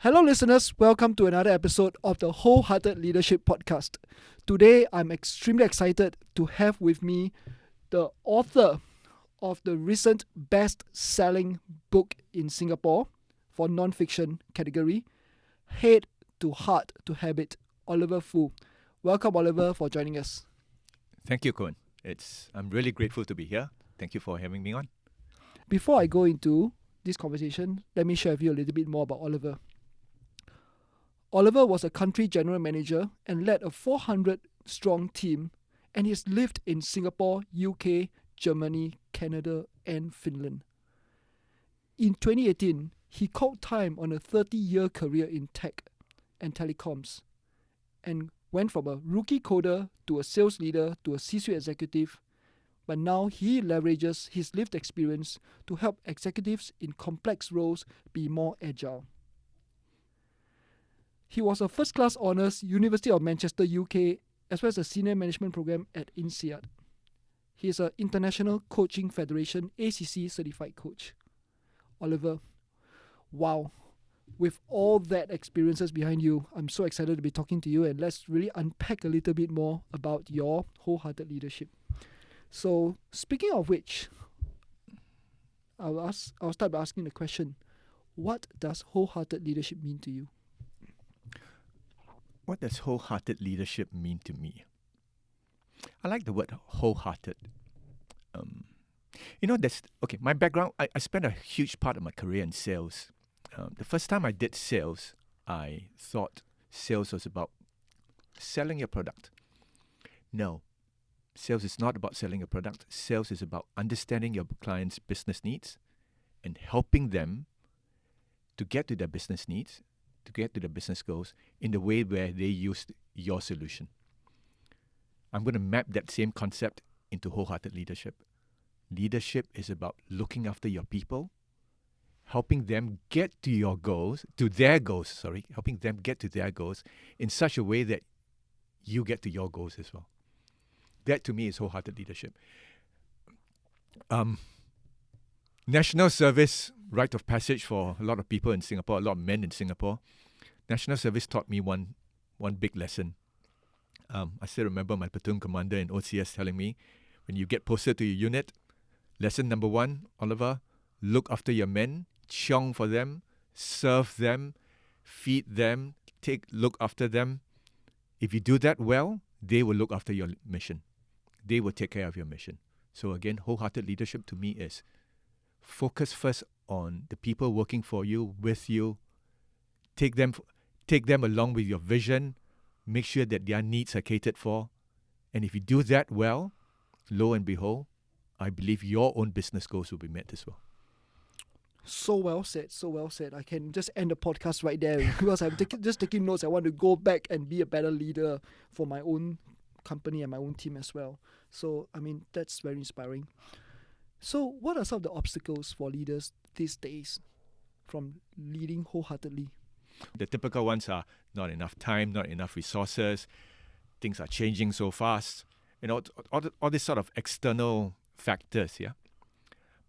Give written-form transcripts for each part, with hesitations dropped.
Hello, listeners. Welcome to another episode of the Wholehearted Leadership Podcast. Today, I'm extremely excited to have with me the author of the recent best-selling book in Singapore for non-fiction category, Head to Heart to Habit, Oliver Foo. Welcome, Oliver, for joining us. Thank you, Coen. I'm really grateful to be here. Thank you for having me on. Before I go into this conversation, let me share with you a little bit more about Oliver. Oliver was a country general manager and led a 400-strong team, and he's lived in Singapore, UK, Germany, Canada, and Finland. In 2018, he called time on a 30-year career in tech and telecoms and went from a rookie coder to a sales leader to a C-suite executive, but now he leverages his lived experience to help executives in complex roles be more agile. He was a first-class honours University of Manchester, UK, as well as a senior management program at INSEAD. He is an International Coaching Federation ACC certified coach. Oliver, wow. With all that experiences behind you, I'm so excited to be talking to you, and let's really unpack a little bit more about your wholehearted leadership. So, speaking of which, I'll start by asking the question, what does wholehearted leadership mean to you? What does wholehearted leadership mean to me? I like the word wholehearted. My background, I spent a huge part of my career in sales. The first time I did sales, I thought sales was about selling your product. No, sales is not about selling a product. Sales is about understanding your client's business needs and helping them to get to their business needs, to get to their business goals in the way where they use your solution. I'm going to map that same concept into wholehearted leadership. Leadership is about looking after your people, helping them get to helping them get to their goals in such a way that you get to your goals as well. That to me is wholehearted leadership. National service, rite of passage for a lot of people in Singapore, a lot of men in Singapore. National service taught me one big lesson. I still remember my platoon commander in OCS telling me, when you get posted to your unit, lesson number 1, Oliver, look after your men, chiong for them, serve them, feed them, look after them. If you do that well, they will look after your mission. They will take care of your mission. So again, wholehearted leadership to me is focus first on the people working for you, with you. Take them along with your vision. Make sure that their needs are catered for. And if you do that well, lo and behold, I believe your own business goals will be met as well. So well said. I can just end the podcast right there because I'm just taking notes. I want to go back and be a better leader for my own company and my own team as well. So, that's very inspiring. So, what are some of the obstacles for leaders these days from leading wholeheartedly? The typical ones are not enough time, not enough resources, things are changing so fast, all these sort of external factors, yeah.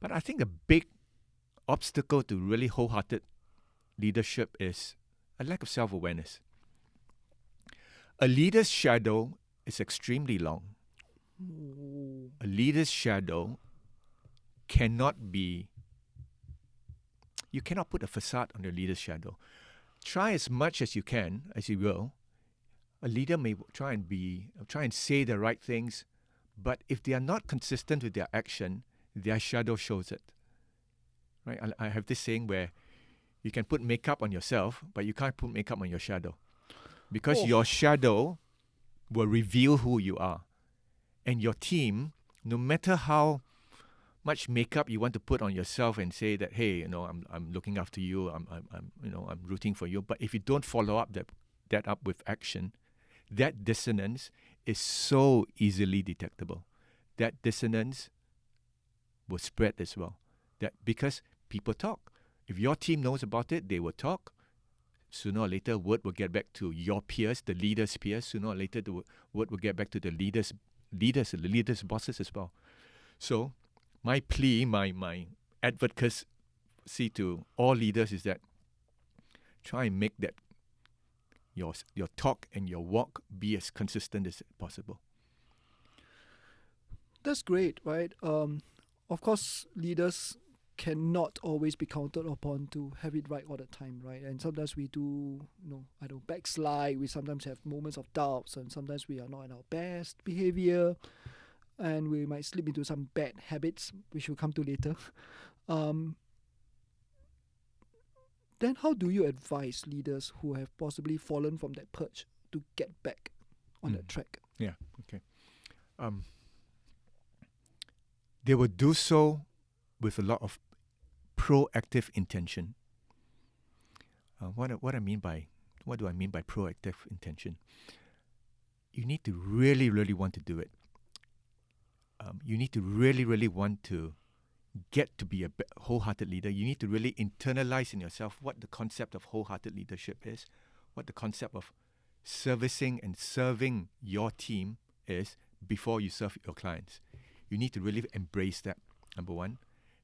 But I think a big obstacle to really wholehearted leadership is a lack of self-awareness. A leader's shadow is extremely long. Ooh. A leader's shadow you cannot put a facade on your leader's shadow. Try as much as you can, as you will. A leader may try and say the right things, but if they are not consistent with their action, their shadow shows it. Right? I have this saying where you can put makeup on yourself, but you can't put makeup on your shadow. Because your shadow will reveal who you are. And your team, no matter how much makeup you want to put on yourself and say that, hey, I'm looking after you, I'm rooting for you. But if you don't follow up that up with action, that dissonance is so easily detectable. That dissonance will spread as well. That because people talk. If your team knows about it, they will talk. Sooner or later, word will get back to your peers, the leaders' peers. Sooner or later, the word will get back to the leaders' bosses as well. So my plea, my advocacy to all leaders is that try and make that your talk and your walk be as consistent as possible. That's great, right? Of course, leaders cannot always be counted upon to have it right all the time, right? And sometimes we do, backslide. We sometimes have moments of doubts, and sometimes we are not in our best behavior, and we might slip into some bad habits, which we'll come to later. Then how do you advise leaders who have possibly fallen from that perch to get back on that track? Yeah, okay. They will do so with a lot of proactive intention. What do I mean by proactive intention? You need to really, really want to do it. You need to really, really want to get to be a wholehearted leader. You need to really internalize in yourself what the concept of wholehearted leadership is, what the concept of servicing and serving your team is before you serve your clients. You need to really embrace that, number one.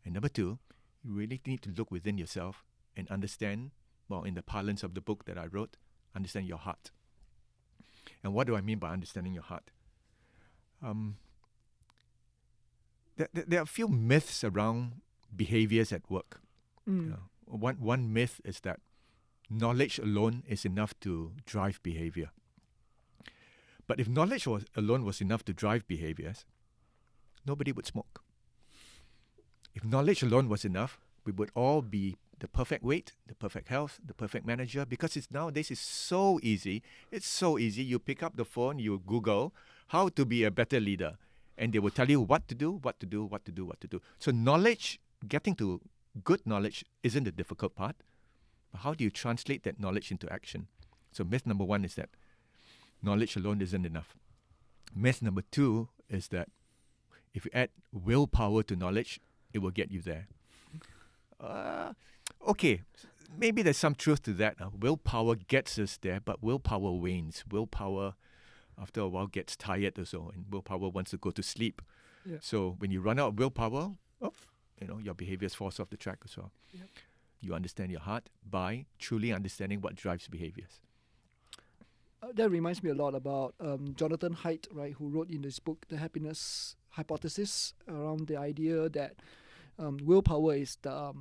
And number two, you really need to look within yourself and understand, well, in the parlance of the book that I wrote, understand your heart. And what do I mean by understanding your heart? There are a few myths around behaviors at work. One myth is that knowledge alone is enough to drive behavior. But if knowledge alone was enough to drive behaviors, nobody would smoke. If knowledge alone was enough, we would all be the perfect weight, the perfect health, the perfect manager, because nowadays it's so easy. It's so easy. You pick up the phone, you Google how to be a better leader, and they will tell you what to do. So knowledge, getting to good knowledge isn't the difficult part, but how do you translate that knowledge into action? So myth number one is that knowledge alone isn't enough. Myth number two is that if you add willpower to knowledge, it will get you there. Okay, maybe there's some truth to that. Willpower gets us there, but willpower wanes. Willpower, after a while, gets tired or so, and willpower wants to go to sleep. Yeah. So when you run out of willpower, your behaviors falls off the track as well. Yep. You understand your heart by truly understanding what drives behaviors. That reminds me a lot about Jonathan Haidt, right, who wrote in this book, The Happiness Hypothesis, around the idea that willpower is the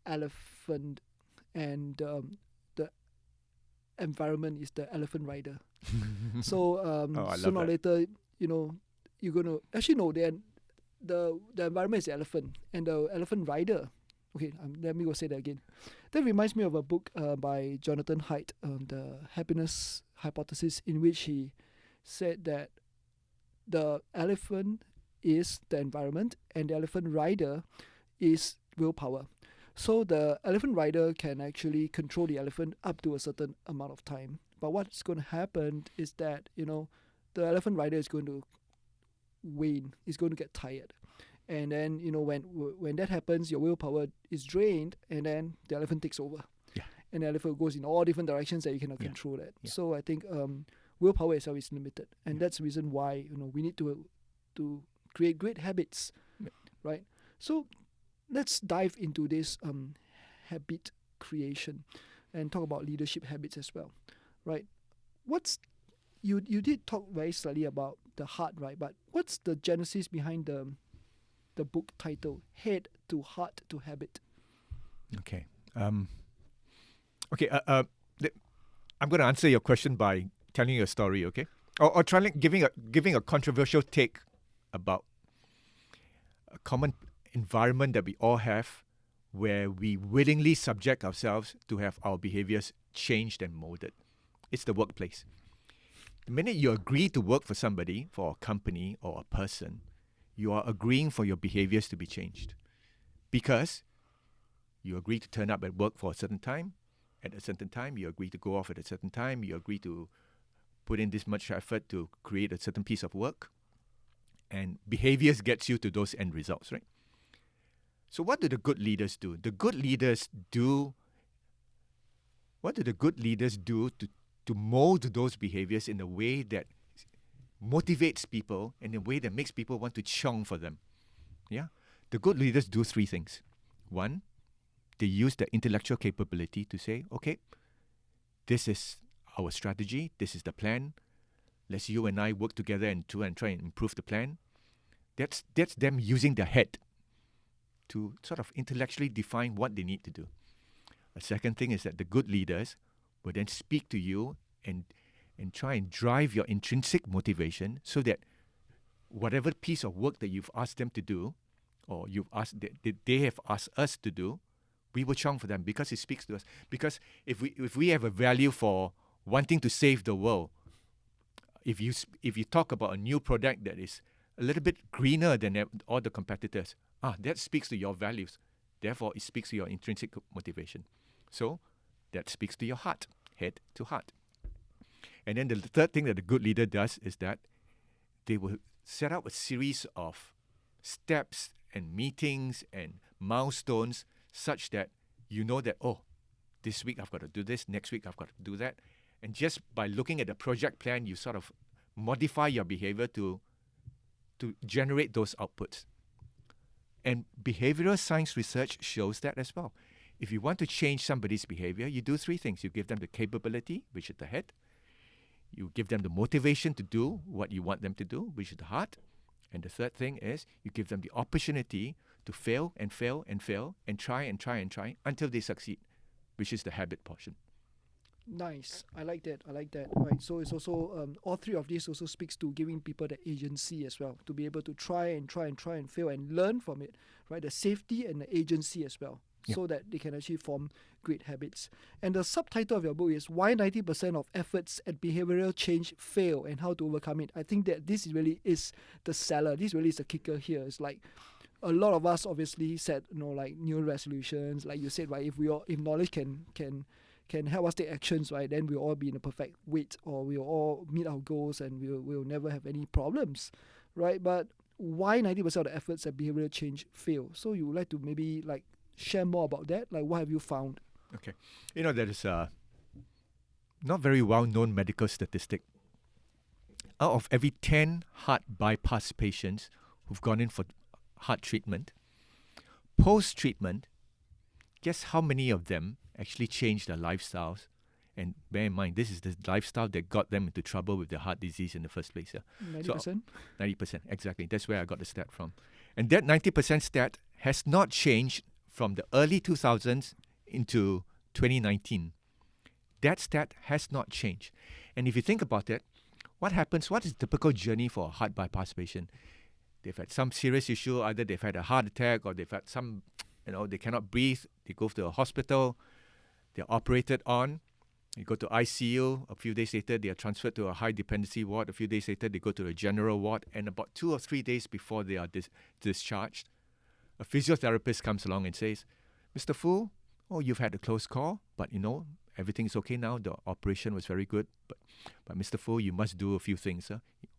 elephant and the environment is the elephant rider. So sooner or later, you're going to... Actually, no, then the environment is the elephant, and the elephant rider... Okay, let me go say that again. That reminds me of a book by Jonathan Haidt, The Happiness Hypothesis, in which he said that the elephant is the environment and the elephant rider is willpower. So the elephant rider can actually control the elephant up to a certain amount of time. But what's going to happen is that, the elephant rider is going to wane, is going to get tired. And then, when that happens, your willpower is drained, and then the elephant takes over. Yeah. And the elephant goes in all different directions that you cannot control that. Yeah. So I think willpower itself is limited. And that's the reason why, we need to create great habits, right? So let's dive into this habit creation and talk about leadership habits as well, right? You did talk very slightly about the heart, right? But what's the genesis behind the book title, Head to Heart to Habit? Okay. I'm going to answer your question by telling you a story, okay? Or giving a controversial take about a common environment that we all have, where we willingly subject ourselves to have our behaviors changed and molded. It's the workplace. The minute you agree to work for somebody, for a company or a person, you are agreeing for your behaviors to be changed, because you agree to turn up at work for a certain time. At a certain time, you agree to go off at a certain time. You agree to put in this much effort to create a certain piece of work. And behaviors gets you to those end results, right? So what do the good leaders do? What do the good leaders do to mold those behaviors in a way that motivates people, in a way that makes people want to chong for them? Yeah? The good leaders do three things. One, they use the intellectual capability to say, okay, this is our strategy, this is the plan, let's you and I work together and try and improve the plan. That's them using their head to sort of intellectually define what they need to do. A second thing is that the good leaders will then speak to you and try and drive your intrinsic motivation so that whatever piece of work that you've asked them to do, or they have asked us to do, we will chunk for them because it speaks to us. Because if we have a value for wanting to save the world, if you talk about a new product that is a little bit greener than all the competitors, that speaks to your values. Therefore, it speaks to your intrinsic motivation. So that speaks to your heart, head to heart. And then the third thing that a good leader does is that they will set up a series of steps and meetings and milestones such that you know that, this week I've got to do this, next week I've got to do that. And just by looking at the project plan, you sort of modify your behavior to generate those outputs. And behavioral science research shows that as well. If you want to change somebody's behavior, you do three things. You give them the capability, which is the head. You give them the motivation to do what you want them to do, which is the heart. And the third thing is you give them the opportunity to fail and fail and fail and try and try and try until they succeed, which is the habit portion. Nice. I like that. Right. So it's also all three of these also speaks to giving people the agency as well, to be able to try and fail and learn from it. Right. The safety and the agency as well. Yeah. So that they can actually form great habits. And the subtitle of your book is Why 90% of Efforts at Behavioral Change Fail and How to Overcome It. I think that this really is the seller. This really is the kicker here. It's like a lot of us obviously set, like new resolutions, like you said, right? If knowledge can help us take actions, right, then we'll all be in a perfect weight, or we'll all meet our goals and we'll never have any problems, right? But why 90% of the efforts at behavioral change fail? So you would like to maybe share more about that? Like, what have you found? Okay. There is a not very well-known medical statistic. Out of every 10 heart bypass patients who've gone in for heart treatment, post-treatment, guess how many of them actually changed their lifestyles? And bear in mind, this is the lifestyle that got them into trouble with their heart disease in the first place. 90%? So, 90%, exactly. That's where I got the stat from. And that 90% stat has not changed from the early 2000s into 2019. That stat has not changed. And if you think about it, what happens? What is the typical journey for a heart bypass patient? They've had some serious issue. Either they've had a heart attack or they've had some, they cannot breathe. They go to a hospital. They're operated on. You go to ICU. A few days later, they are transferred to a high dependency ward. A few days later, they go to a general ward. And about 2 or 3 days before they are discharged, a physiotherapist comes along and says, Mr. Foo, you've had a close call, but everything's okay now. The operation was very good. But Mr. Foo, you must do a few things.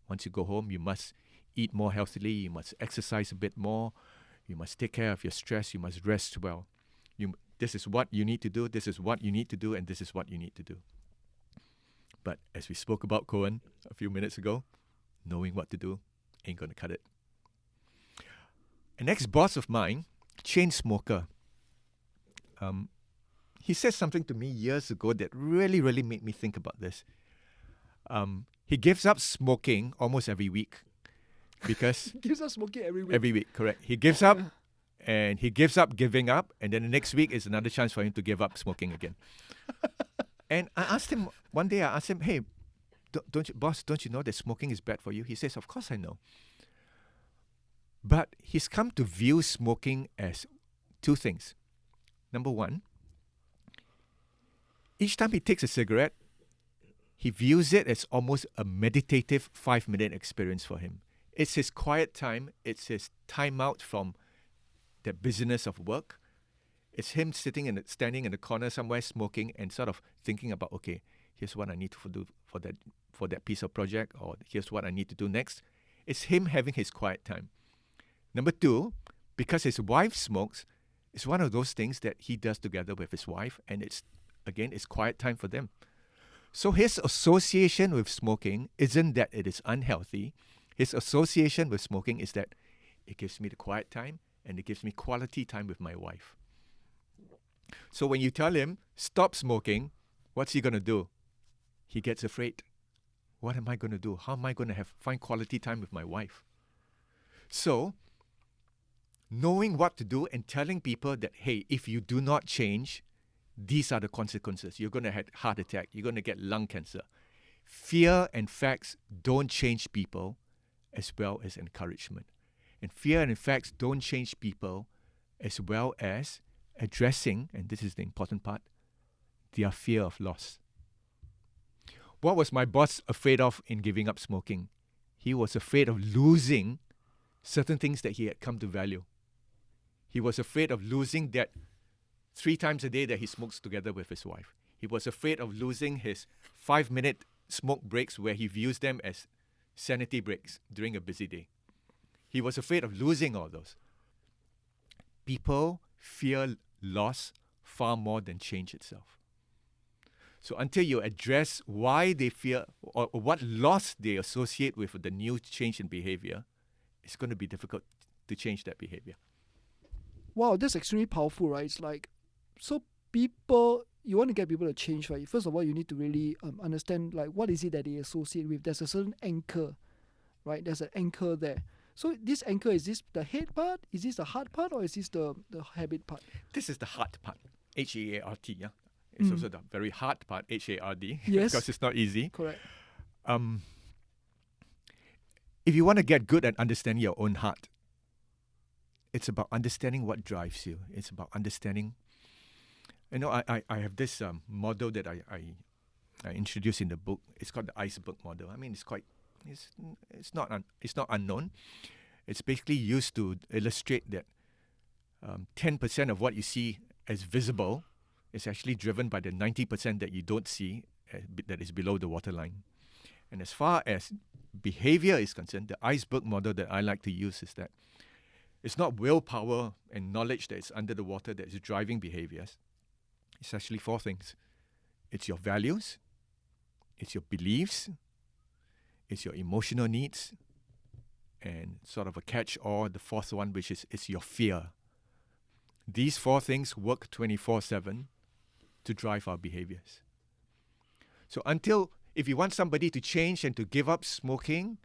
Once you go home, you must eat more healthily. You must exercise a bit more. You must take care of your stress. You must rest well. This is what you need to do. This is what you need to do. And this is what you need to do. But as we spoke about Coen a few minutes ago, knowing what to do ain't going to cut it. An ex-boss of mine, chain smoker, he said something to me years ago that really, really made me think about this. He gives up smoking almost every week because... He gives up smoking every week? Every week, correct. He gives up and he gives up giving up, and then the next week is another chance for him to give up smoking again. And I asked him, one day hey, don't you know that smoking is bad for you? He says, of course I know. But he's come to view smoking as two things. Number one, each time he takes a cigarette, he views it as almost a meditative 5-minute experience for him. It's his quiet time. It's his time out from the business of work. It's him standing in the corner somewhere smoking and sort of thinking about, okay, here's what I need to do for that piece of project, or here's what I need to do next. It's him having his quiet time. Number two, because his wife smokes, it's one of those things that he does together with his wife, and it's quiet time for them. So his association with smoking isn't that it is unhealthy. His association with smoking is that it gives me the quiet time and it gives me quality time with my wife. So when you tell him, stop smoking, what's he going to do? He gets afraid. What am I going to do? How am I going to find quality time with my wife? So, knowing what to do and telling people that, hey, if you do not change, these are the consequences. You're going to have heart attack. You're going to get lung cancer. Fear and facts don't change people as well as encouragement. And fear and facts don't change people as well as addressing, and this is the important part, their fear of loss. What was my boss afraid of in giving up smoking? He was afraid of losing certain things that he had come to value. He was afraid of losing that 3 times a day that he smokes together with his wife. He was afraid of losing his 5-minute smoke breaks where he views them as sanity breaks during a busy day. He was afraid of losing all those. People fear loss far more than change itself. So until you address why they fear or what loss they associate with the new change in behavior, it's going to be difficult to change that behavior. Wow, that's extremely powerful, right? It's like, so people, you want to get people to change, right? First of all, you need to really understand, like, what is it that they associate with. There's a certain anchor, right? There's an anchor there. So this anchor, is this the head part? Is this the heart part? Or is this the habit part? This is the heart part, H-A-R-T, yeah? It's also the very hard part, H-A-R-D, Yes. because it's not easy. Correct. If you want to get good at understanding your own heart, it's about understanding what drives you. It's about understanding. You know, I have this model that I introduced in the book. It's called the iceberg model. I mean, it's not unknown. It's basically used to illustrate that 10% of what you see as visible is actually driven by the 90% that you don't see that is below the waterline. And as far as behavior is concerned, the iceberg model that I like to use is that it's not willpower and knowledge that is under the water that is driving behaviors. It's actually 4 things. It's your values, it's your beliefs, it's your emotional needs, and sort of a catch-all, the 4th one, which is it's your fear. These 4 things work 24/7 to drive our behaviors. So if you want somebody to change and to give up smoking,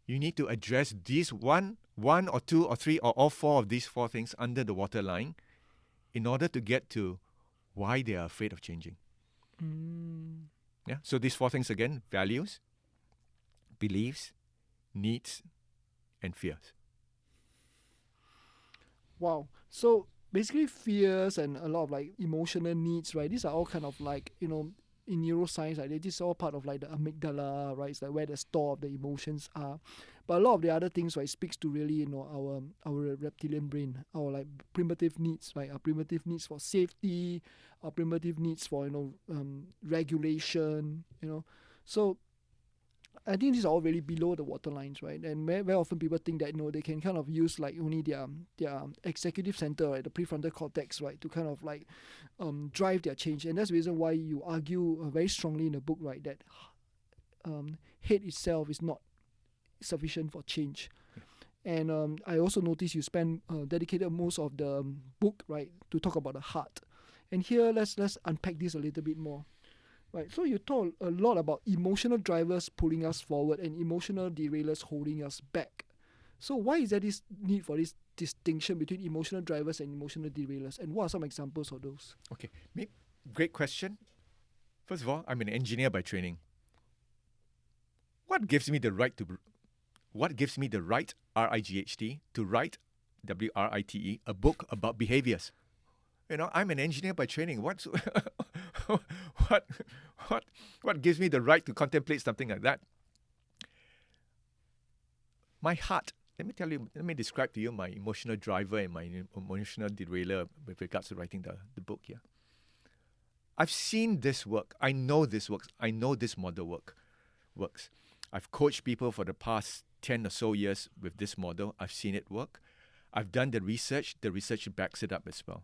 you need to address these one or 2 or 3 or all 4 of these 4 things under the waterline in order to get to why they are afraid of changing. Yeah. So these 4 things again: values, beliefs, needs, and fears. Wow. So basically fears and a lot of like emotional needs, right? These are all kind of like, you know, in neuroscience, like this is all part of like the amygdala, right? It's like where the store of the emotions are. But a lot of the other things, right, speaks to really, you know, our reptilian brain, our like primitive needs, right? Our primitive needs for safety, our primitive needs for, you know, regulation, you know. So I think these are all really below the waterlines, right? And very often people think that, you know, they can kind of use like only their executive center, right, the prefrontal cortex, right, to kind of like drive their change. And that's the reason why you argue very strongly in the book, right, that hate itself is not sufficient for change. And I also noticed you spend dedicated most of the book, right, to talk about the heart. And here, let's unpack this a little bit more. Right, so you talk a lot about emotional drivers pulling us forward and emotional derailers holding us back. So why is there this need for this distinction between emotional drivers and emotional derailers? And what are some examples of those? Okay, great question. First of all, I'm an engineer by training. What gives me the right, R-I-G-H-T, to write, W-R-I-T-E, a book about behaviors? You know, I'm an engineer by training. What gives me the right to contemplate something like that? My heart. Let me describe to you my emotional driver and my emotional derailer with regards to writing the book here. I've seen this work. I know this works. I know this model works. I've coached people for the past 10 or so years with this model. I've seen it work. I've done the research. The research backs it up as well.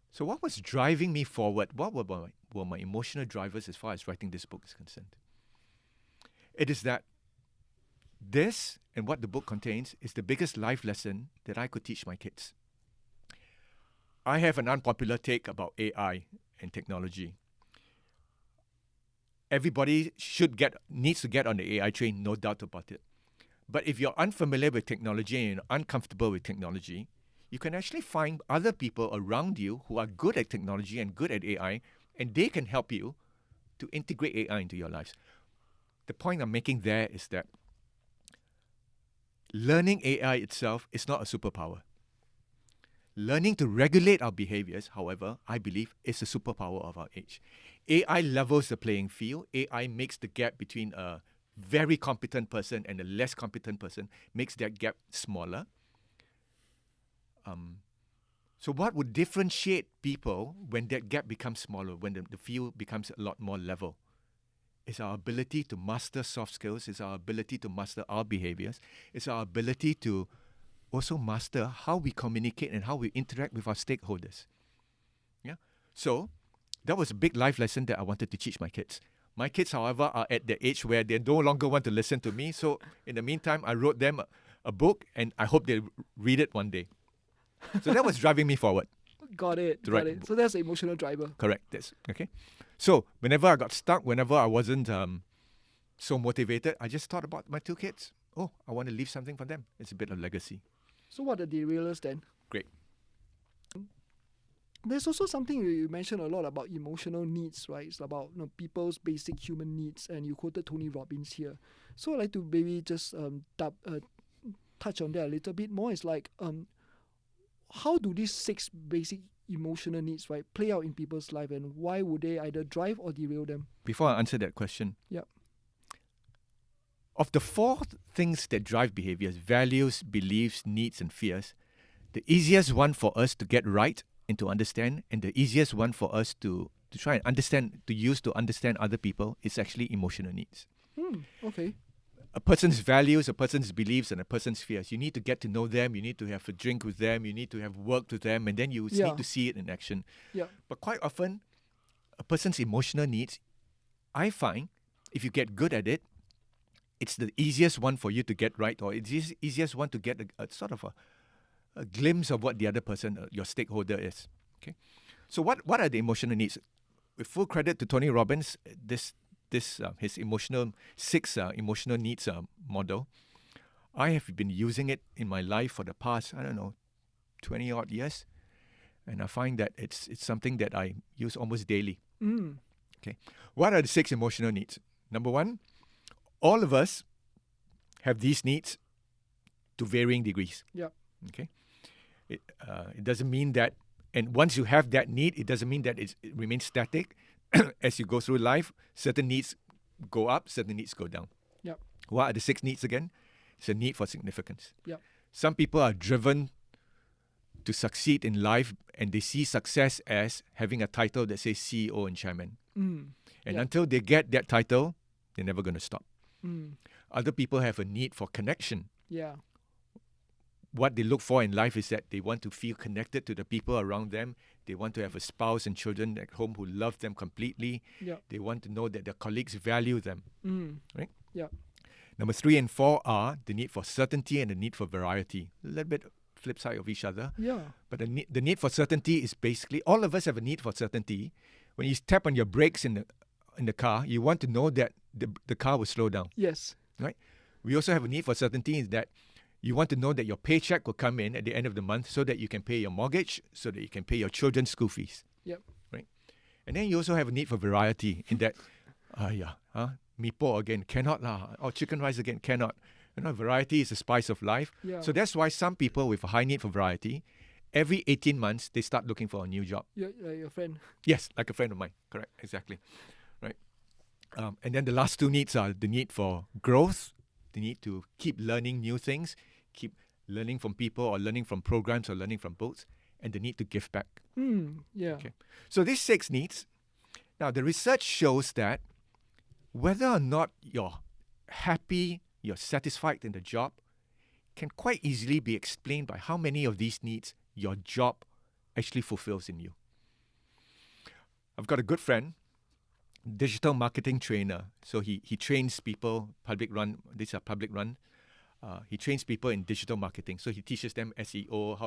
So what was driving me forward? What were my emotional drivers as far as writing this book is concerned? It is that this and what the book contains is the biggest life lesson that I could teach my kids. I have an unpopular take about AI and technology. Everybody needs to get on the AI train, no doubt about it. But if you're unfamiliar with technology and you're uncomfortable with technology, you can actually find other people around you who are good at technology and good at AI, and they can help you to integrate AI into your lives. The point I'm making there is that learning AI itself is not a superpower. Learning to regulate our behaviors, however, I believe is a superpower of our age. AI levels the playing field. AI makes the gap between a very competent person and a less competent person, makes that gap smaller. So what would differentiate people when that gap becomes smaller, when the field becomes a lot more level? Is our ability to master soft skills, is our ability to master our behaviors, is our ability to also master how we communicate and how we interact with our stakeholders. Yeah. So that was a big life lesson that I wanted to teach my kids. My kids, however, are at the age where they no longer want to listen to me. So in the meantime, I wrote them a book, and I hope they read it one day. So that was driving me forward. Got it. To Got write a it. book. So that's the emotional driver. Correct. That's okay. So whenever I got stuck, whenever I wasn't so motivated, I just thought about my two kids. Oh, I want to leave something for them. It's a bit of legacy. So what are the derailers then? Great. There's also something you mentioned a lot about emotional needs, right? It's about people's basic human needs, and you quoted Tony Robbins here. So I'd like to maybe just touch on that a little bit more. It's like, how do these 6 basic emotional needs, right, play out in people's life, and why would they either drive or derail them? Before I answer that question, Yeah. of the 4 things that drive behaviors, values, beliefs, needs, and fears, the easiest one for us to get right and to understand, and the easiest one for us to try and understand, to use to understand other people, is actually emotional needs. Okay. A person's values, a person's beliefs, and a person's fears. You need to get to know them. You need to have a drink with them. You need to have worked with them, and then you Yeah. need to see it in action. Yeah. But quite often, a person's emotional needs, I find, if you get good at it, it's the easiest one for you to get right, or it's the easiest one to get a sort of a glimpse of what the other person, your stakeholder, is. Okay, so what are the emotional needs? With full credit to Tony Robbins, his emotional 6 emotional needs model, I have been using it in my life for the past 20 odd years, and I find that it's something that I use almost daily. Okay, what are the 6 emotional needs? Number 1, all of us have these needs to varying degrees. Yeah. Okay, it doesn't mean that, and once you have that need, it doesn't mean that it remains static. As you go through life, certain needs go up, certain needs go down. Yep. What are the 6 needs again? It's a need for significance. Yep. Some people are driven to succeed in life, and they see success as having a title that says CEO and chairman. And until they get that title, they're never going to stop. Other people have a need for connection. Yeah. What they look for in life is that they want to feel connected to the people around them. They want to have a spouse and children at home who love them completely. Yeah. They want to know that their colleagues value them. Right? Yeah. Number 3 and 4 are the need for certainty and the need for variety. A little bit flip side of each other. Yeah. But the need for certainty is basically, all of us have a need for certainty. When you tap on your brakes in the car, you want to know that the car will slow down. Yes. Right? We also have a need for certainty is that you want to know that your paycheck will come in at the end of the month so that you can pay your mortgage, so that you can pay your children's school fees. Yep. Right? And then you also have a need for variety in that, mee po again, cannot lah. Or chicken rice again, cannot. Variety is the spice of life. Yeah. So that's why some people with a high need for variety, every 18 months, they start looking for a new job. Your friend. Yes, like a friend of mine. Correct, exactly. Right. And then the last 2 needs are the need for growth, the need to keep learning new things, keep learning from people or learning from programs or learning from books, and the need to give back. Yeah. Okay. So these 6 needs. Now, the research shows that whether or not you're happy, you're satisfied in the job, can quite easily be explained by how many of these needs your job actually fulfills in you. I've got a good friend, digital marketing trainer. So he trains people, these are public run. He trains people in digital marketing. So he teaches them SEO,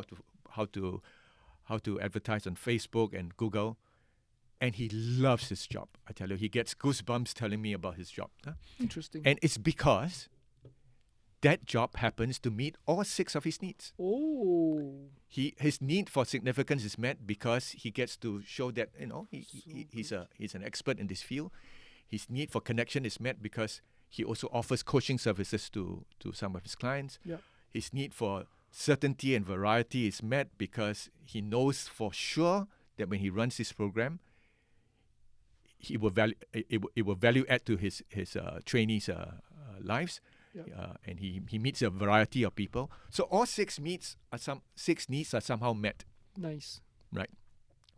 how to advertise on Facebook and Google. And he loves his job. I tell you, he gets goosebumps telling me about his job. Interesting. And it's because that job happens to meet all 6 of his needs. Oh. His need for significance is met because he gets to show that, he's an expert in this field. His need for connection is met because he also offers coaching services to some of his clients. Yep. His need for certainty and variety is met because he knows for sure that when he runs this program, it will value add to his trainees' lives. Yep. And he meets a variety of people. So all 6 needs are somehow met. Nice. Right.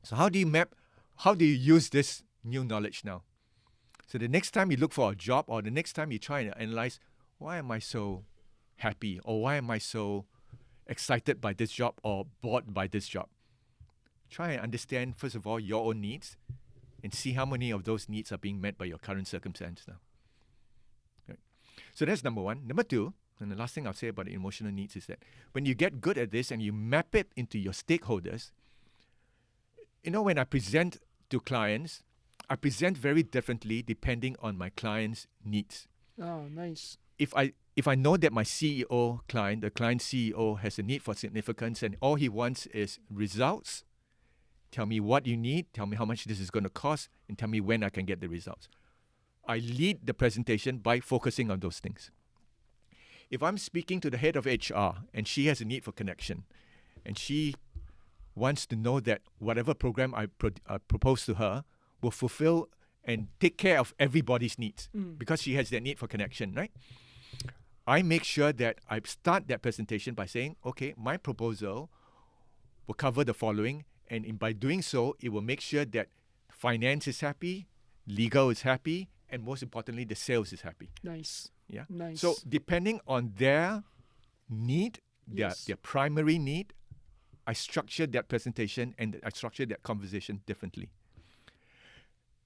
So how do you use this new knowledge now? So the next time you look for a job, or the next time you try and analyze, why am I so happy, or why am I so excited by this job or bored by this job? Try and understand, first of all, your own needs and see how many of those needs are being met by your current circumstance now. Right. So that's number 1. Number 2, and the last thing I'll say about the emotional needs is that when you get good at this and you map it into your stakeholders, when I present to clients, I present very differently depending on my client's needs. Oh, nice. If I know that my the client CEO, has a need for significance and all he wants is results, tell me what you need, tell me how much this is going to cost, and tell me when I can get the results. I lead the presentation by focusing on those things. If I'm speaking to the head of HR and she has a need for connection and she wants to know that whatever program I propose to her will fulfill and take care of everybody's needs because she has that need for connection, right? I make sure that I start that presentation by saying, okay, my proposal will cover the following, and by doing so, it will make sure that finance is happy, legal is happy, and most importantly, the sales is happy. Nice. Yeah. Nice. So depending on their need, their primary need, I structure that presentation and I structure that conversation differently.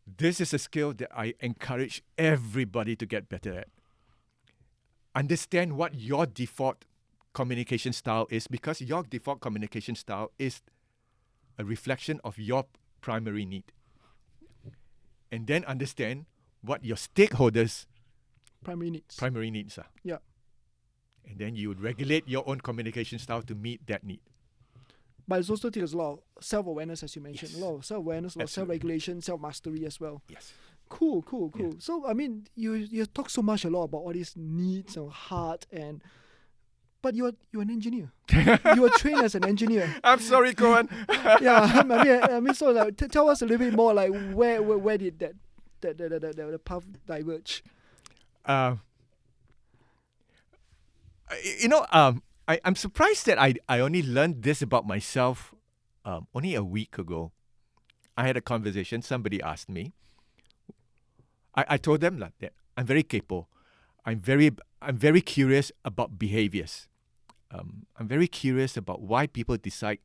This is a skill that I encourage everybody to get better at. Understand what your default communication style is, because your default communication style is a reflection of your primary need. And then understand what your stakeholders' primary needs are. Yeah. And then you would regulate your own communication style to meet that need. But it also takes a lot of self-awareness, as you mentioned. Yes. A lot of self-awareness, a lot of self-regulation, self-mastery as well. Yes. Cool. Yeah. So, I mean, you talk so much a lot about all these needs and heart, but you're an engineer. You were trained as an engineer. I'm sorry, Coen. Yeah, I mean, so like, tell us a little bit more, like where did the path diverge? I'm surprised that I only learned this about myself only a week ago. I had a conversation. Somebody asked me. I told them that I'm very capable. I'm very curious about behaviors. I'm very curious about why people decide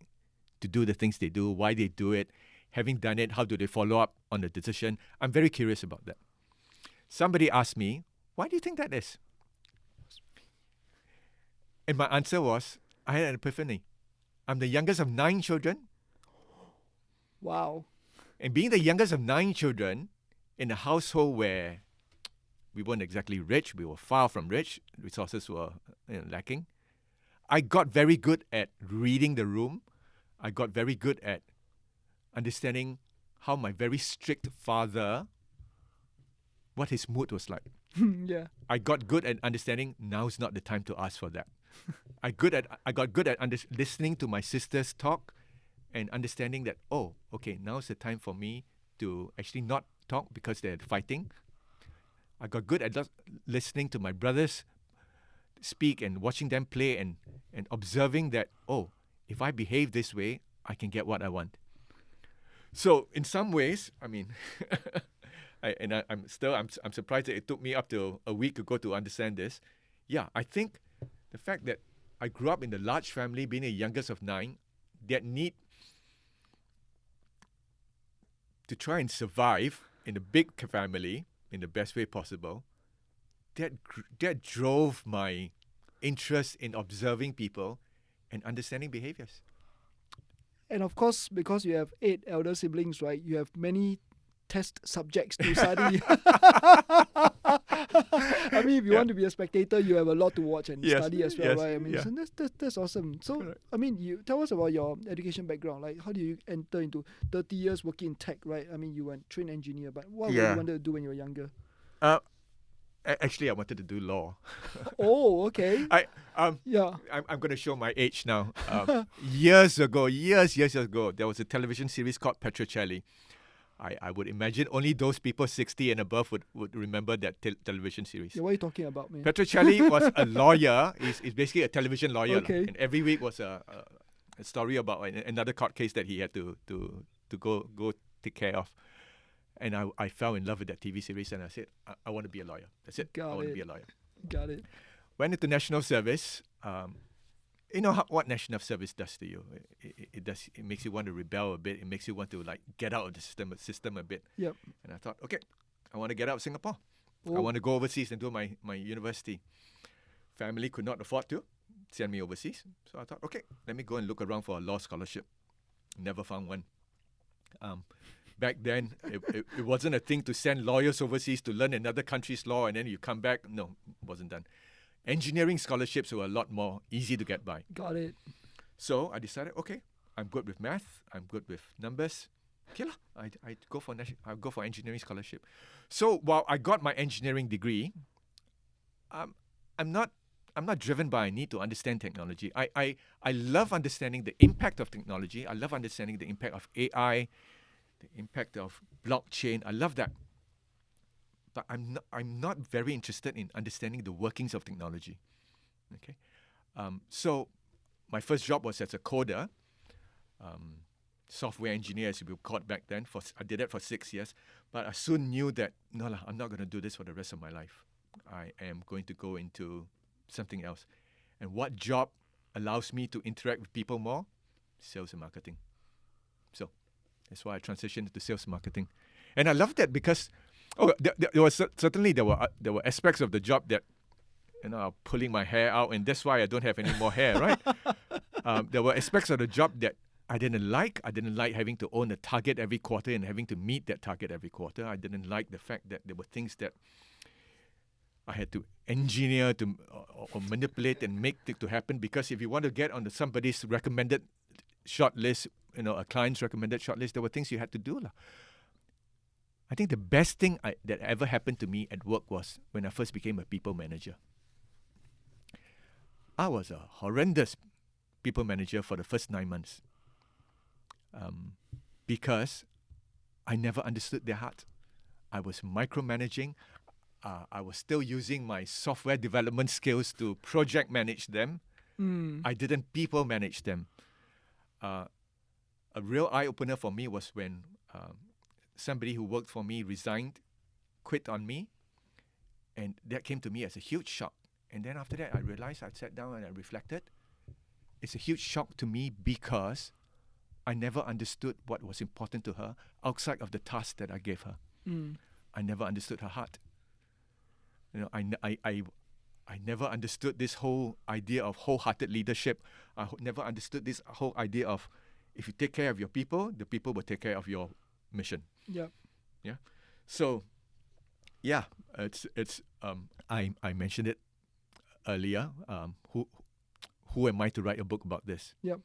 to do the things they do, why they do it. Having done it, how do they follow up on the decision? I'm very curious about that. Somebody asked me, why do you think that is? And my answer was, I had an epiphany. I'm the youngest of 9 children. Wow. And being the youngest of 9 children in a household where we weren't exactly rich, we were far from rich, resources were lacking, I got very good at reading the room. I got very good at understanding how my very strict father, what his mood was like. Yeah. I got good at understanding now's not the time to ask for that. I got good at listening to my sisters talk and understanding that, oh, okay, now's the time for me to actually not talk because they're fighting. I got good at listening to my brothers speak and watching them play and observing that, oh, if I behave this way, I can get what I want. So in some ways, I mean, I'm surprised that it took me up to a week ago to understand this. Yeah, I think the fact that I grew up in a large family, being the youngest of 9, that need to try and survive in a big family in the best way possible, that drove my interest in observing people and understanding behaviors. And of course, because you have 8 elder siblings, right, you have many test subjects to study. I mean, if you want to be a spectator, you have a lot to watch and study as well, right? I mean, so that's awesome. So, Correct. I mean, you tell us about your education background. Like, how do you enter into 30 years working in tech, right? I mean, you were a trained engineer, but what you wanted to do when you were younger? Actually, I wanted to do law. Oh, okay. I'm going to show my age now. Years ago, there was a television series called Petrocelli. I would imagine only those people 60 and above would remember that television series. Yeah, what are you talking about, man? Petrocelli was a lawyer. He's basically a television lawyer. Okay. And every week was a story about another court case that he had to go take care of. And I fell in love with that TV series, and I said, I want to be a lawyer. That's it. I want to be a lawyer. Got it. Went into national service. You know what national service does to you? It makes you want to rebel a bit. It makes you want to get out of the system a bit. Yep. And I thought, okay, I want to get out of Singapore. Oh. I want to go overseas and do my university. Family could not afford to send me overseas. So I thought, okay, let me go and look around for a law scholarship. Never found one. Back then, it wasn't a thing to send lawyers overseas to learn another country's law and then you come back. No, it wasn't done. Engineering scholarships were a lot more easy to get by. Got it. So I decided, okay, I'm good with math. I'm good with numbers. Okay lah, I go for engineering scholarship. So while I got my engineering degree, I'm not driven by a need to understand technology. I love understanding the impact of technology. I love understanding the impact of AI, the impact of blockchain. I love that. But I'm not very interested in understanding the workings of technology. Okay, so my first job was as a coder, software engineer, as we were called back then. I did that for 6 years, but I soon knew that I'm not going to do this for the rest of my life. I am going to go into something else. And what job allows me to interact with people more? Sales and marketing. So that's why I transitioned into sales and marketing, and I love that because. There were aspects of the job that, I'm pulling my hair out, and that's why I don't have any more hair, right? There were aspects of the job that I didn't like. I didn't like having to own a target every quarter and having to meet that target every quarter. I didn't like the fact that there were things that I had to engineer or manipulate and make to happen. Because if you want to get on somebody's recommended short list, a client's recommended short list, there were things you had to do. I think the best thing that ever happened to me at work was when I first became a people manager. I was a horrendous people manager for the first 9 months because I never understood their heart. I was micromanaging. I was still using my software development skills to project manage them. I didn't people manage them. A real eye-opener for me was when somebody who worked for me resigned, quit on me, and that came to me as a huge shock. And then after that, I realized, I sat down and I reflected. It's a huge shock to me because I never understood what was important to her outside of the task that I gave her. I never understood her heart. I never understood this whole idea of wholehearted leadership. I never understood this whole idea of if you take care of your people, the people will take care of your mission. Yeah. So, it's I mentioned it earlier. Who am I to write a book about this? Yep.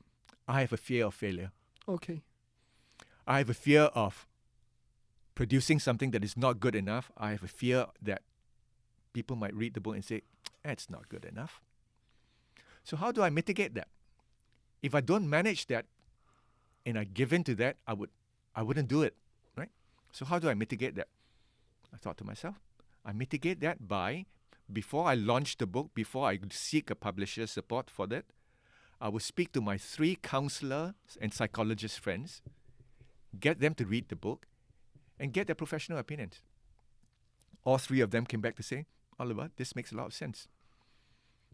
I have a fear of failure. Okay. I have a fear of producing something that is not good enough. I have a fear that people might read the book and say, it's not good enough. So how do I mitigate that? If I don't manage that and I give in to that, I wouldn't do it, right? So how do I mitigate that? I thought to myself, I mitigate that by, before I launch the book, before I seek a publisher's support for that, I will speak to my 3 counselors and psychologist friends, get them to read the book, and get their professional opinions. All 3 of them came back to say, Oliver, this makes a lot of sense.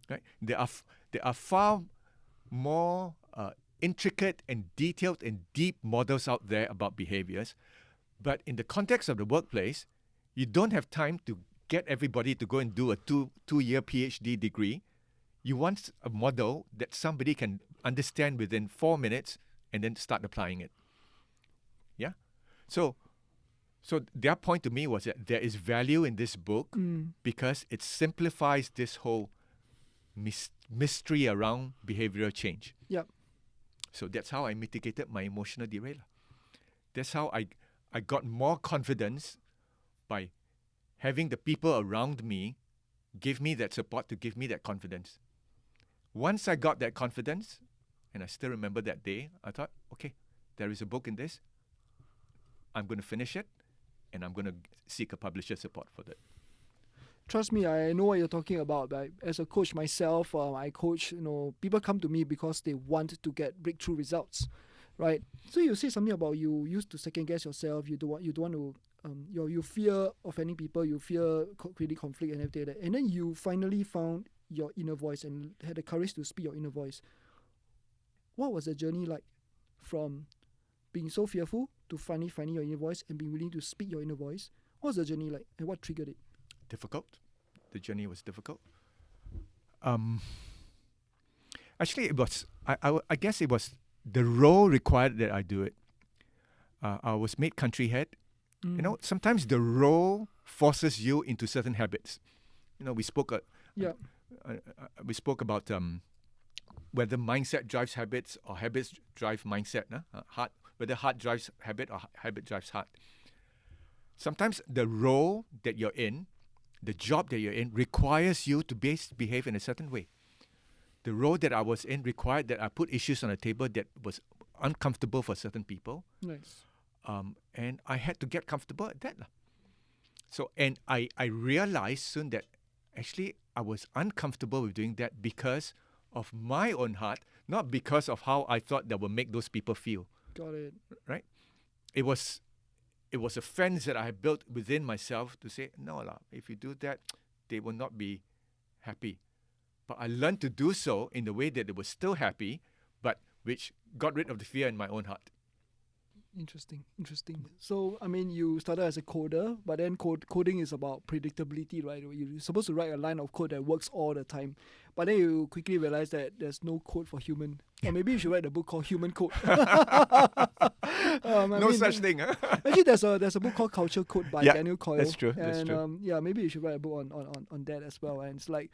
Right? There are far more intricate and detailed and deep models out there about behaviors, but in the context of the workplace, you don't have time to get everybody to go and do a two-year PhD degree. You want a model that somebody can understand within 4 minutes and then start applying it. Yeah? So their point to me was that there is value in this book because it simplifies this whole mystery around behavioral change. Yep. So that's how I mitigated my emotional derailer. That's how I got more confidence by having the people around me give me that support to give me that confidence. Once I got that confidence, and I still remember that day, I thought, okay, there is a book in this. I'm going to finish it, and I'm going to seek a publisher support for that. Trust me, I know what you're talking about. Like, as a coach myself, I coach, people come to me because they want to get breakthrough results, right? So you say something about you used to second guess yourself. You don't want to, you fear offending people. You fear creating conflict and everything like that. And then you finally found your inner voice and had the courage to speak your inner voice. What was the journey like from being so fearful to finally finding your inner voice and being willing to speak your inner voice? What was the journey like and what triggered it? Difficult. The journey was difficult. Actually, it was. I guess it was the role required that I do it. I was made country head. Sometimes the role forces you into certain habits. We spoke. We spoke about whether mindset drives habits or habits drive mindset. Whether heart drives habit or habit drives heart. Sometimes the role that you're in, the job that you're in, requires you to behave in a certain way. The role that I was in required that I put issues on the table that was uncomfortable for certain people. Nice. And I had to get comfortable at that. So, and I realized soon that actually I was uncomfortable with doing that because of my own heart, not because of how I thought that would make those people feel. Got it. Right? It was a fence that I had built within myself to say, no, if you do that, they will not be happy. But I learned to do so in the way that they were still happy, but which got rid of the fear in my own heart. Interesting. So, you started as a coder, but then coding is about predictability, right? You're supposed to write a line of code that works all the time. But then you quickly realize that there's no code for human. Or maybe you should write a book called Human Code. Such thing, huh? Actually, there's a book called Culture Code by Daniel Coen. That's true. And maybe you should write a book on that as well. And it's like,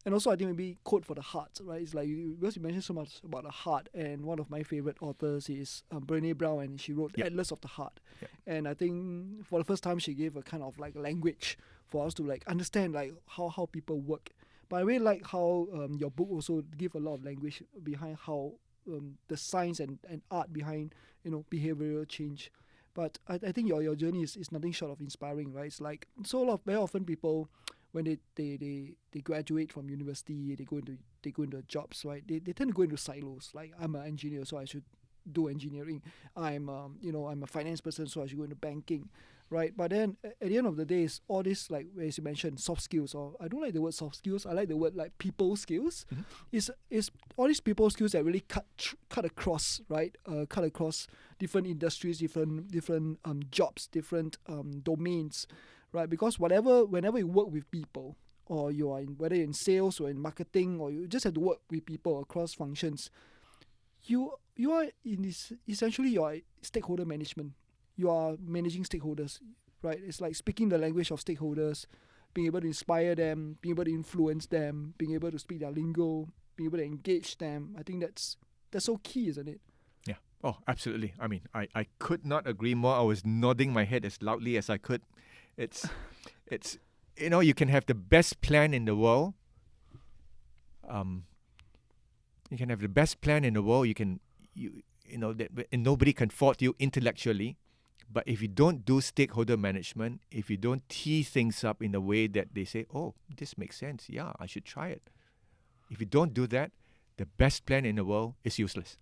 and also I think maybe code for the heart, right? It's like because you mentioned so much about the heart, and one of my favorite authors is Brené Brown, and she wrote Atlas of the Heart. Yep. And I think for the first time she gave a kind of like language for us to like understand like how people work. But I really like how your book also give a lot of language behind how the science and art behind behavioral change. But I think your journey is nothing short of inspiring, right? It's like very often people when they graduate from university, they go into jobs, right? They tend to go into silos. Like I'm an engineer, so I should do engineering. I'm a finance person, so I should go into banking, right? But then at the end of the day, it's all this like as you mentioned, soft skills. Or I don't like the word soft skills. I like the word like people skills. Mm-hmm. It's all these people skills that really cut across, right? Cut across different industries, different jobs, different domains, right? Because whenever you work with people, or you are whether you're in sales or in marketing, or you just have to work with people across functions, you are in this essentially you are stakeholder management. You are managing stakeholders, right? It's like speaking the language of stakeholders, being able to inspire them, being able to influence them, being able to speak their lingo, being able to engage them. I think that's so key, isn't it? Yeah. Oh, absolutely. I could not agree more. I was nodding my head as loudly as I could. It's you can have the best plan in the world. You can have the best plan in the world. And nobody can fault you intellectually. But if you don't do stakeholder management, if you don't tee things up in a way that they say, oh, this makes sense. Yeah, I should try it. If you don't do that, the best plan in the world is useless.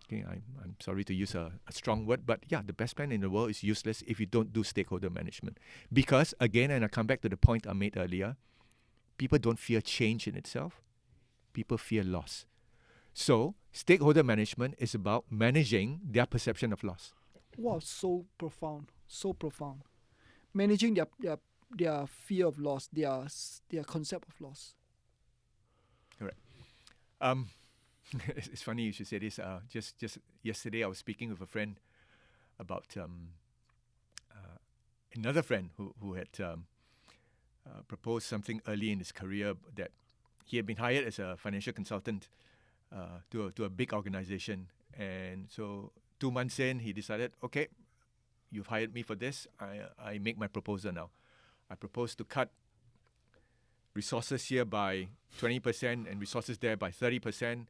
Okay, I'm sorry to use a strong word, but yeah, the best plan in the world is useless if you don't do stakeholder management. Because again, and I come back to the point I made earlier, people don't fear change in itself. People fear loss. So stakeholder management is about managing their perception of loss. Wow, so profound. Managing their fear of loss, their concept of loss. Correct. It's funny you should say this. Just yesterday, I was speaking with a friend about another friend who had proposed something early in his career, that he had been hired as a financial consultant to a big organization. And so 2 months in, he decided, okay, you've hired me for this. I make my proposal now. I propose to cut resources here by 20% and resources there by 30%.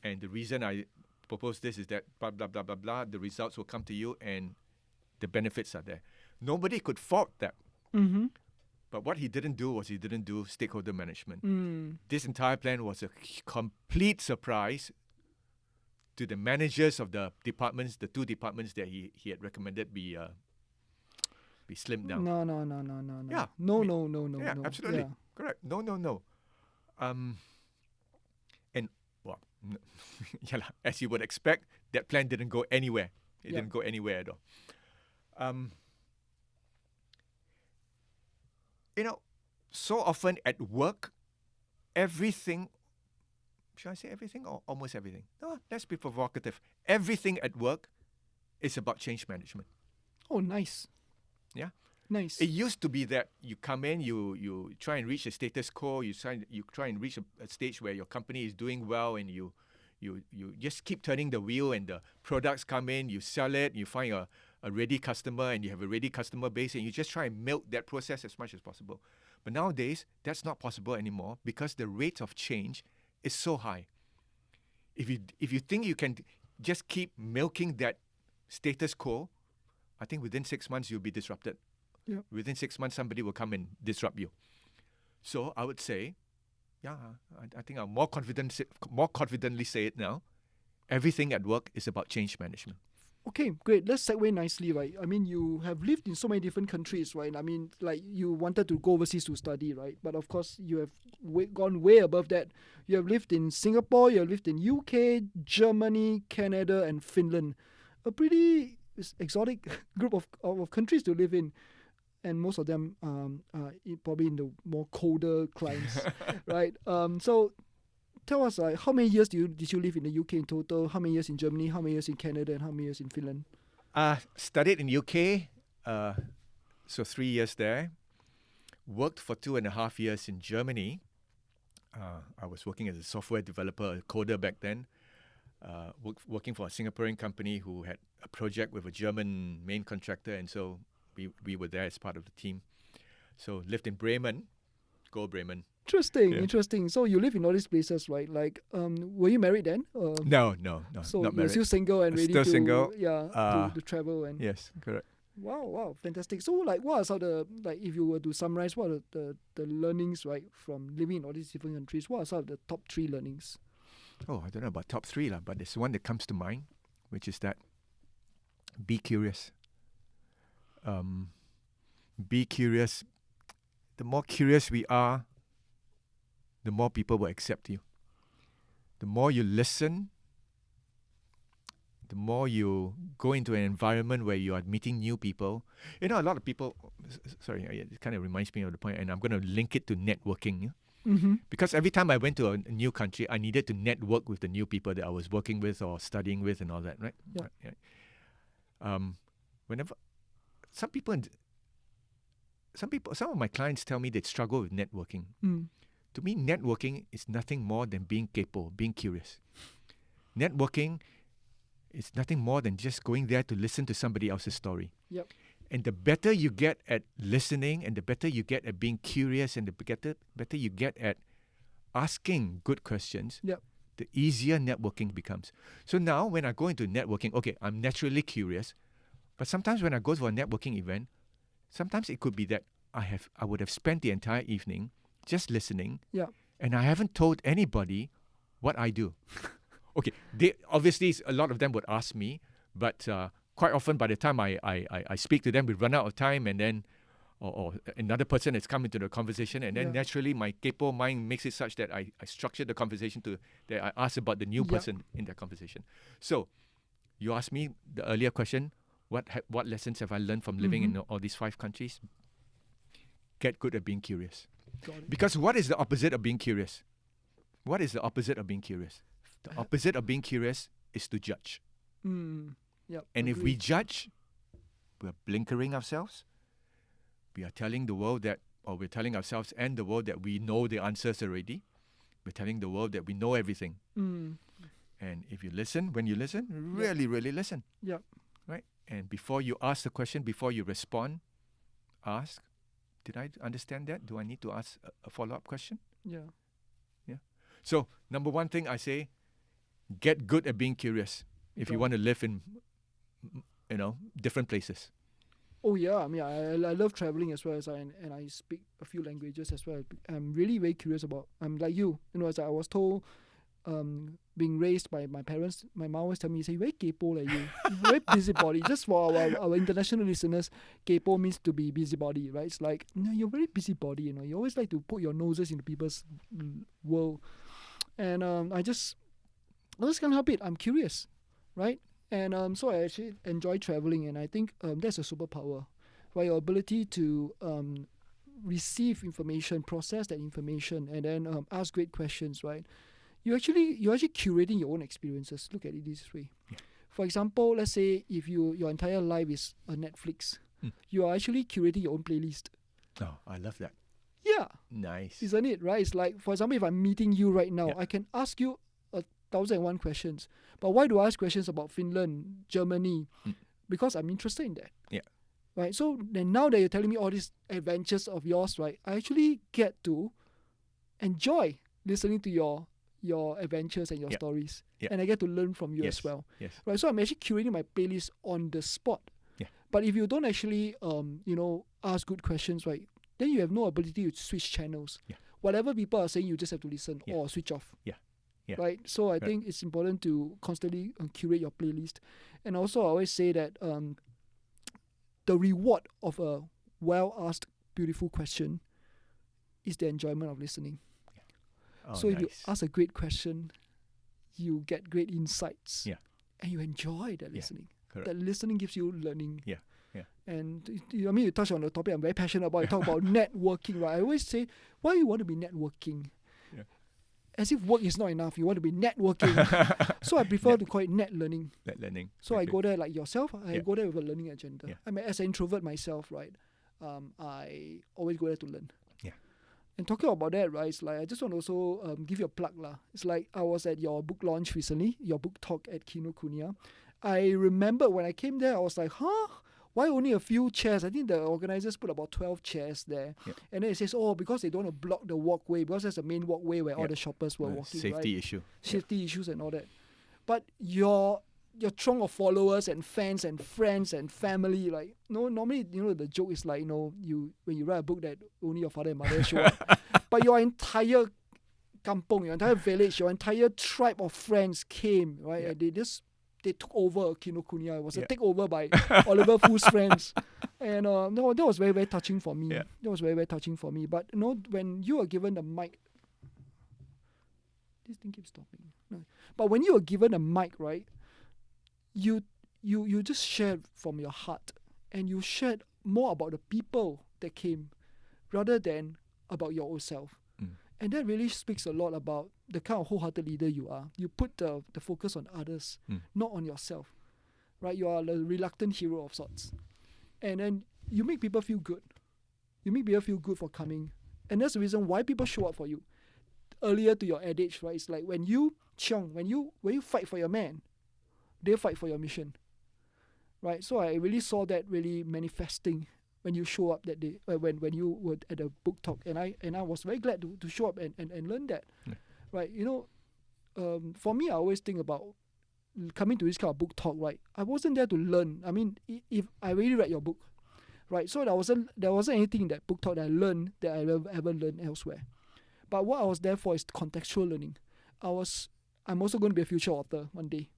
And the reason I propose this is that blah, blah, blah, blah, blah. The results will come to you and the benefits are there. Nobody could fault that. Mm-hmm. But what he didn't do was he didn't do stakeholder management. Mm. This entire plan was a complete surprise to the managers of the departments, the 2 departments that he had recommended be slimmed down. No. Yeah. No. Yeah, no. absolutely. Yeah. Correct. No. And, well, as you would expect, that plan didn't go anywhere. It didn't go anywhere at all. So often at work, everything, should I say everything or almost everything? No, let's be provocative. Everything at work is about change management. Oh, nice. Yeah. Nice. It used to be that you come in, you try and reach a status quo, you try and reach a stage where your company is doing well, and you just keep turning the wheel, and the products come in, you sell it, you find a ready customer, and you have a ready customer base, and you just try and milk that process as much as possible. But nowadays, that's not possible anymore because the rate of change is so high. If you think you can just keep milking that status quo, I think within 6 months you'll be disrupted. Yep. Within 6 months, somebody will come and disrupt you. So I would say, I think I'll more confidently say it now. Everything at work is about change management. Okay, great. Let's segue nicely, right? I mean, you have lived in so many different countries, right? I mean, like, you wanted to go overseas to study, right? But of course, you have gone way above that. You have lived in Singapore, you have lived in UK, Germany, Canada, and Finland. A pretty exotic group of countries to live in. And most of them probably in the more colder climes, right? So tell us, how many years did you live in the UK in total? How many years in Germany? How many years in Canada? And how many years in Finland? Studied in UK, so 3 years there. Worked for 2.5 years in Germany. I was working as a software developer, a coder back then. Working for a Singaporean company who had a project with a German main contractor, and so we were there as part of the team. So lived in Bremen. Go Bremen. Interesting. So you live in all these places, right? Like, were you married then? No, so not married. You're still single and ready still to single. to travel and. Yes, correct. Wow, fantastic. So, like, what are some of the, like, if you were to summarize, what are the learnings, right, from living in all these different countries? What are some of the top 3 learnings? Oh, I don't know about top 3 but there's one that comes to mind, which is that be curious. Be curious. The more curious we are, the more people will accept you. The more you listen, the more you go into an environment where you are meeting new people. A lot of people, sorry, it kind of reminds me of the point, and I'm going to link it to networking. Yeah? Mm-hmm. Because every time I went to a new country, I needed to network with the new people that I was working with or studying with and all that, right? Yeah. Right. Whenever some of my clients tell me they struggle with networking. To me, networking is nothing more than being capable, being curious. Networking is nothing more than just going there to listen to somebody else's story. Yep. And the better you get at listening, and the better you get at being curious, and the better you get at asking good questions, yep, the easier networking becomes. So now when I go into networking, okay, I'm naturally curious, but sometimes when I go to a networking event, sometimes it could be that I would have spent the entire evening just listening, yep, and I haven't told anybody what I do. Okay, obviously a lot of them would ask me, but quite often by the time I speak to them, we run out of time, and then or another person has come into the conversation, and then naturally my capable mind makes it such that I structure the conversation that I ask about the new person in that conversation. So you asked me the earlier question, what lessons have I learned from living in all these 5 countries? Get good at being curious. Because what is the opposite of being curious? What is the opposite of being curious? The opposite of being curious is to judge. Yep. And if we judge, we're blinkering ourselves. We are telling the world that, or we're telling ourselves and the world that we know the answers already. We're telling the world that we know everything. And if you listen, when you listen, really, really listen. Yep. Right? And before you ask the question, before you respond, ask, did I understand that? Do I need to ask a follow-up question? Yeah. So, number one thing I say, get good at being curious if you want to live in, different places. Oh yeah, I mean, I love traveling as well as and I speak a few languages as well. I'm really very curious about. I'm like you, as I was told, being raised by my parents. My mom always tell me, say, very kaypoh like you, very busybody. Just for our international listeners, kaypoh means to be busybody, right? It's like you're very busybody. You always like to put your noses into people's world, and I just can't help it. I'm curious, right? And so I actually enjoy traveling, and I think that's a superpower, right? Your ability to receive information, process that information, and then ask great questions, right? You're actually curating your own experiences. Look at it this way. Yeah. For example, let's say if your entire life is a Netflix, you are actually curating your own playlist. Oh, I love that. Yeah. Nice. Isn't it, right? It's like, for example, if I'm meeting you right now, I can ask you 1,001 questions. But why do I ask questions about Finland, Germany? Because I'm interested in that. Yeah. Right. So then now that you're telling me all these adventures of yours, right, I actually get to enjoy listening to your adventures and your stories. Yeah. And I get to learn from you as well. Yes. Right. So I'm actually curating my playlist on the spot. Yeah. But if you don't actually ask good questions, right, then you have no ability to switch channels. Yeah. Whatever people are saying, you just have to listen or switch off. Yeah. Yeah. Right, so I think it's important to constantly curate your playlist, and also I always say that the reward of a well-asked, beautiful question is the enjoyment of listening. Yeah. Oh, so if you ask a great question, you get great insights, and you enjoy that listening. That listening gives you learning. Yeah. And you touch on the topic I'm very passionate about. You talk about networking, right? I always say, why you want to be networking? As if work is not enough, you want to be networking. So I prefer to call it net learning. Net learning. So I go there like yourself. I go there with a learning agenda. Yeah. I mean, as an introvert myself, right, I always go there to learn. Yeah. And talking about that, right, it's like I just want to also give you a plug lah. It's like I was at your book launch recently, your book talk at Kinokuniya. I remember when I came there, I was like, why only a few chairs? I think the organizers put about 12 chairs there. Yep. And then it says, because they don't want to block the walkway, because there's a main walkway where all the shoppers were walking, safety issue. Safety issues and all that. But your throng of followers and fans and friends and family, like, normally, the joke is like, when you write a book that only your father and mother show up. But your entire kampong, your entire village, your entire tribe of friends came, right? And they took over Kinokuniya. It was a takeover by Oliver Foo's friends. And that was very, very touching for me. Yeah. That was very, very touching for me. But, when you are given the mic... This thing keeps stopping. No. But when you are given a mic, right, you just shared from your heart. And you shared more about the people that came rather than about your own self. And that really speaks a lot about the kind of wholehearted leader you are. You put the focus on others, not on yourself. Right? You are the reluctant hero of sorts. And then you make people feel good. You make people feel good for coming. And that's the reason why people show up for you. Earlier to your adage, right? It's like when you fight for your man, they fight for your mission. Right? So I really saw that really manifesting when you show up that day, when you were at a book talk, and I was very glad to show up and learn that, right? For me, I always think about coming to this kind of book talk, right? I wasn't there to learn. I mean, if I really read your book, right? So there wasn't anything in that book talk that I learned that I ever learned elsewhere. But what I was there for is contextual learning. I'm also going to be a future author one day.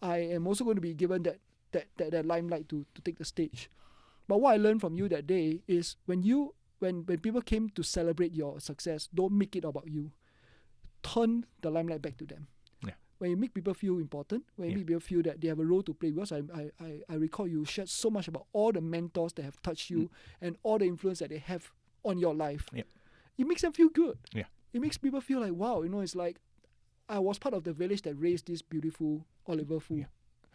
I am also going to be given that limelight to take the stage. But what I learned from you that day is when people came to celebrate your success, don't make it about you. Turn the limelight back to them. Yeah. When you make people feel important, when you make people feel that they have a role to play, because I recall you shared so much about all the mentors that have touched you and all the influence that they have on your life. Yeah. It makes them feel good. Yeah. It makes people feel like, wow, it's like I was part of the village that raised this beautiful Oliver Foo. Yeah.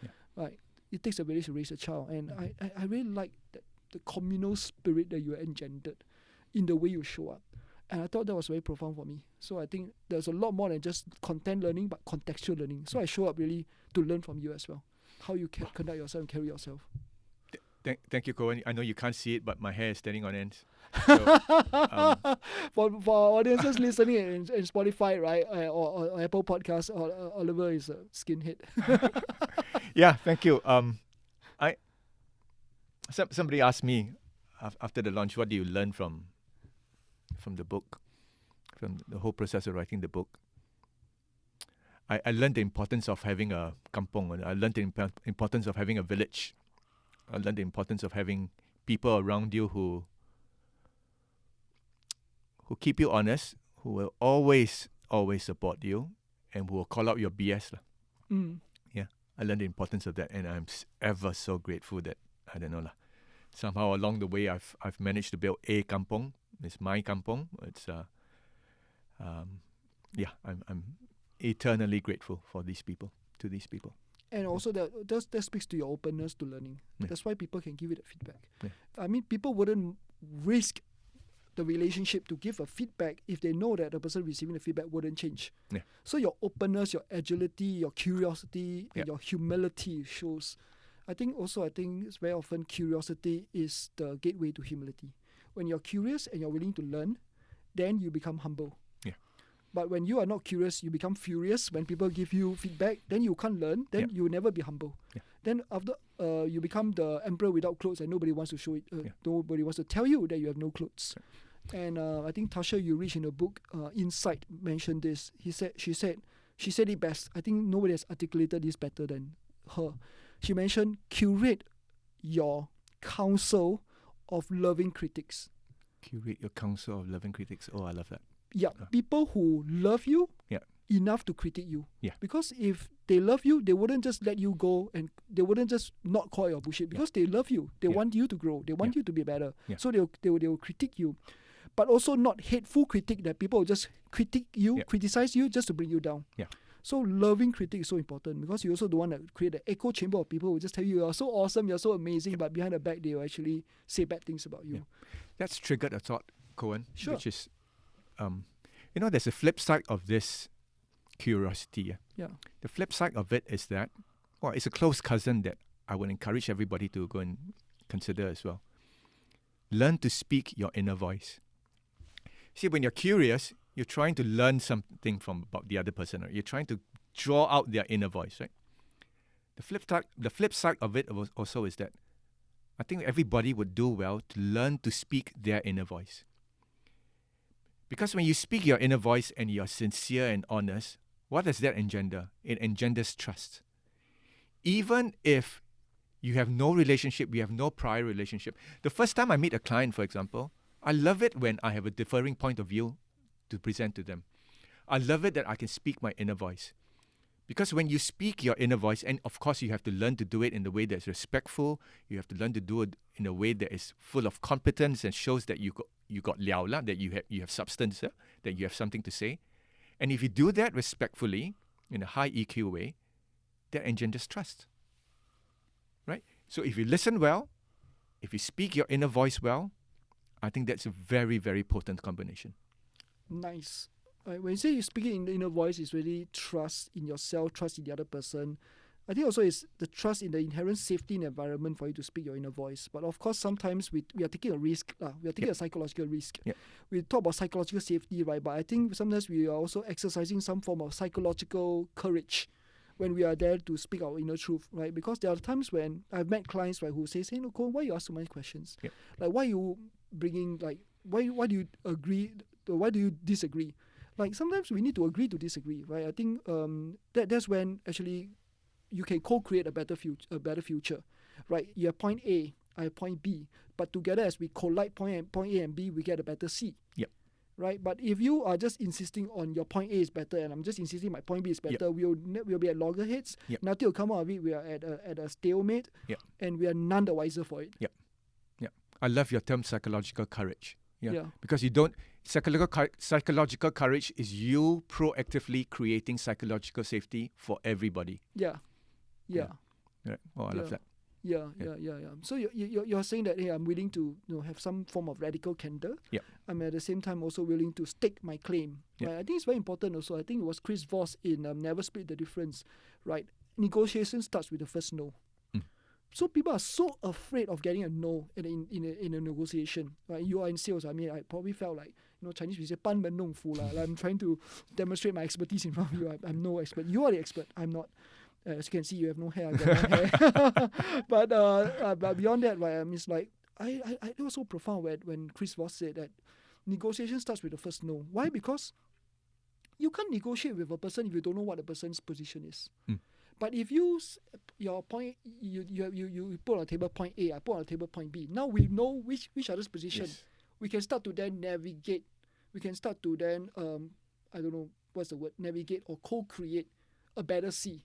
Yeah. Right. It takes a village to raise a child. And I really like the communal spirit that you engendered in the way you show up. And I thought that was very profound for me. So I think there's a lot more than just content learning, but contextual learning. So I show up really to learn from you as well, how you can conduct yourself and carry yourself. Thank you, Coen. I know you can't see it, but my hair is standing on end. So, for audiences listening in Spotify, right, or Apple Podcasts, Oliver is a skinhead. yeah, thank you. Somebody asked me after the launch, what do you learn from the book, from the whole process of writing the book? I learned the importance of having a kampong. I learned the importance of having a village. I learned the importance of having people around you who keep you honest, who will always support you, and who will call out your BS. Yeah, I learned the importance of that, and I'm ever so grateful that, I don't know, somehow along the way I've managed to build a kampong. It's my kampong. It's I'm eternally grateful for these people, to these people. And also that speaks to your openness to learning. Yeah. That's why people can give you that feedback. Yeah. I mean, people wouldn't risk the relationship to give a feedback if they know that the person receiving the feedback wouldn't change. Yeah. So your openness, your agility, your curiosity, Yeah. and your humility shows. I think it's very often curiosity is the gateway to humility. When you're curious and you're willing to learn, then you become humble. Yeah. But when you are not curious, you become furious. When people give you feedback, then you can't learn. Then you will never be humble. Yeah. Then after you become the emperor without clothes, and nobody wants to show it. Nobody wants to tell you that you have no clothes. Right. And I think Tasha Eurich in the book Insight mentioned this. She said it best. I think nobody has articulated this better than her. She mentioned, curate your council of loving critics. Curate your council of loving critics. Oh, I love that. Yeah, people who love you enough to critique you. Yeah. Because if they love you, they wouldn't just let you go, and they wouldn't just not call your bullshit, because they love you. They want you to grow. They want you to be better. Yeah. So they will critique you. But also not hateful critique that people will just critique you, criticize you just to bring you down. Yeah. So loving critique is so important, because you also don't want to create an echo chamber of people who just tell you, you're so awesome, you're so amazing, but behind the back they will actually say bad things about you. Yeah. That's triggered a thought, Coen, Sure. which is, there's a flip side of this curiosity. Yeah. The flip side of it is that, it's a close cousin that I would encourage everybody to go and consider as well. Learn to speak your inner voice. See, when you're curious, you're trying to learn something about the other person, right? You're trying to draw out their inner voice, right? The flip side of it also is that I think everybody would do well to learn to speak their inner voice. Because when you speak your inner voice and you're sincere and honest, what does that engender? It engenders trust. Even if you have no relationship, you have no prior relationship. The first time I meet a client, for example, I love it when I have a differing point of view to present to them. I love it that I can speak my inner voice. Because when you speak your inner voice, and of course you have to learn to do it in a way that's respectful, you have to learn to do it in a way that is full of competence and shows that you got liao la, that you have substance, that you have something to say. And if you do that respectfully, in a high EQ way, that engenders trust. Right? So if you listen well, if you speak your inner voice well, I think that's a very, very potent combination. Nice. When you say you speak it in the inner voice, it's really trust in yourself, trust in the other person. I think also it's the trust in the inherent safety in the environment for you to speak your inner voice. But of course, sometimes we are taking a risk. We are taking a psychological risk. Yep. We talk about psychological safety, right? But I think sometimes we are also exercising some form of psychological courage when we are there to speak our inner truth, right? Because there are times when I've met clients, right, who say, no, Coen, why you ask so many questions? Yep. Like, why you bringing, like, why do you agree? Why do you disagree? Like, sometimes we need to agree to disagree, right? I think that's when actually you can co-create a better future, right? You have point A, I have point B, but together as we collide point A and B, we get a better C. Yep. Right? But if you are just insisting on your point A is better and I'm just insisting my point B is better, we'll be at loggerheads. Yep. Nothing will come out of it. We are at a stalemate, Yep. and we are none the wiser for it. Yep. I love your term psychological courage. Yeah. Because you don't, psychological courage is you proactively creating psychological safety for everybody. Yeah. Right? Oh, I love that. Yeah. So you're saying that, hey, I'm willing to have some form of radical candor. Yeah. I'm at the same time also willing to stake my claim. Yeah. Right? I think it's very important also. I think it was Chris Voss in Never Split the Difference. Right? Negotiation starts with the first no. So people are so afraid of getting a no in a negotiation. Right? You are in sales. I mean, I probably felt like, Chinese we say 班门弄斧 lah. Like I'm trying to demonstrate my expertise in front of you. I'm no expert. You are the expert. I'm not. As you can see, you have no hair. I got no hair. But beyond that, right? It's like it was so profound when Chris Voss said that negotiation starts with the first no. Why? Because you can't negotiate with a person if you don't know what the person's position is. But if your point, you put on the table point A, I put on the table point B. Now we know which other's position. Yes. We can start to then navigate. We can start to then I don't know what's the word, navigate or co-create a better C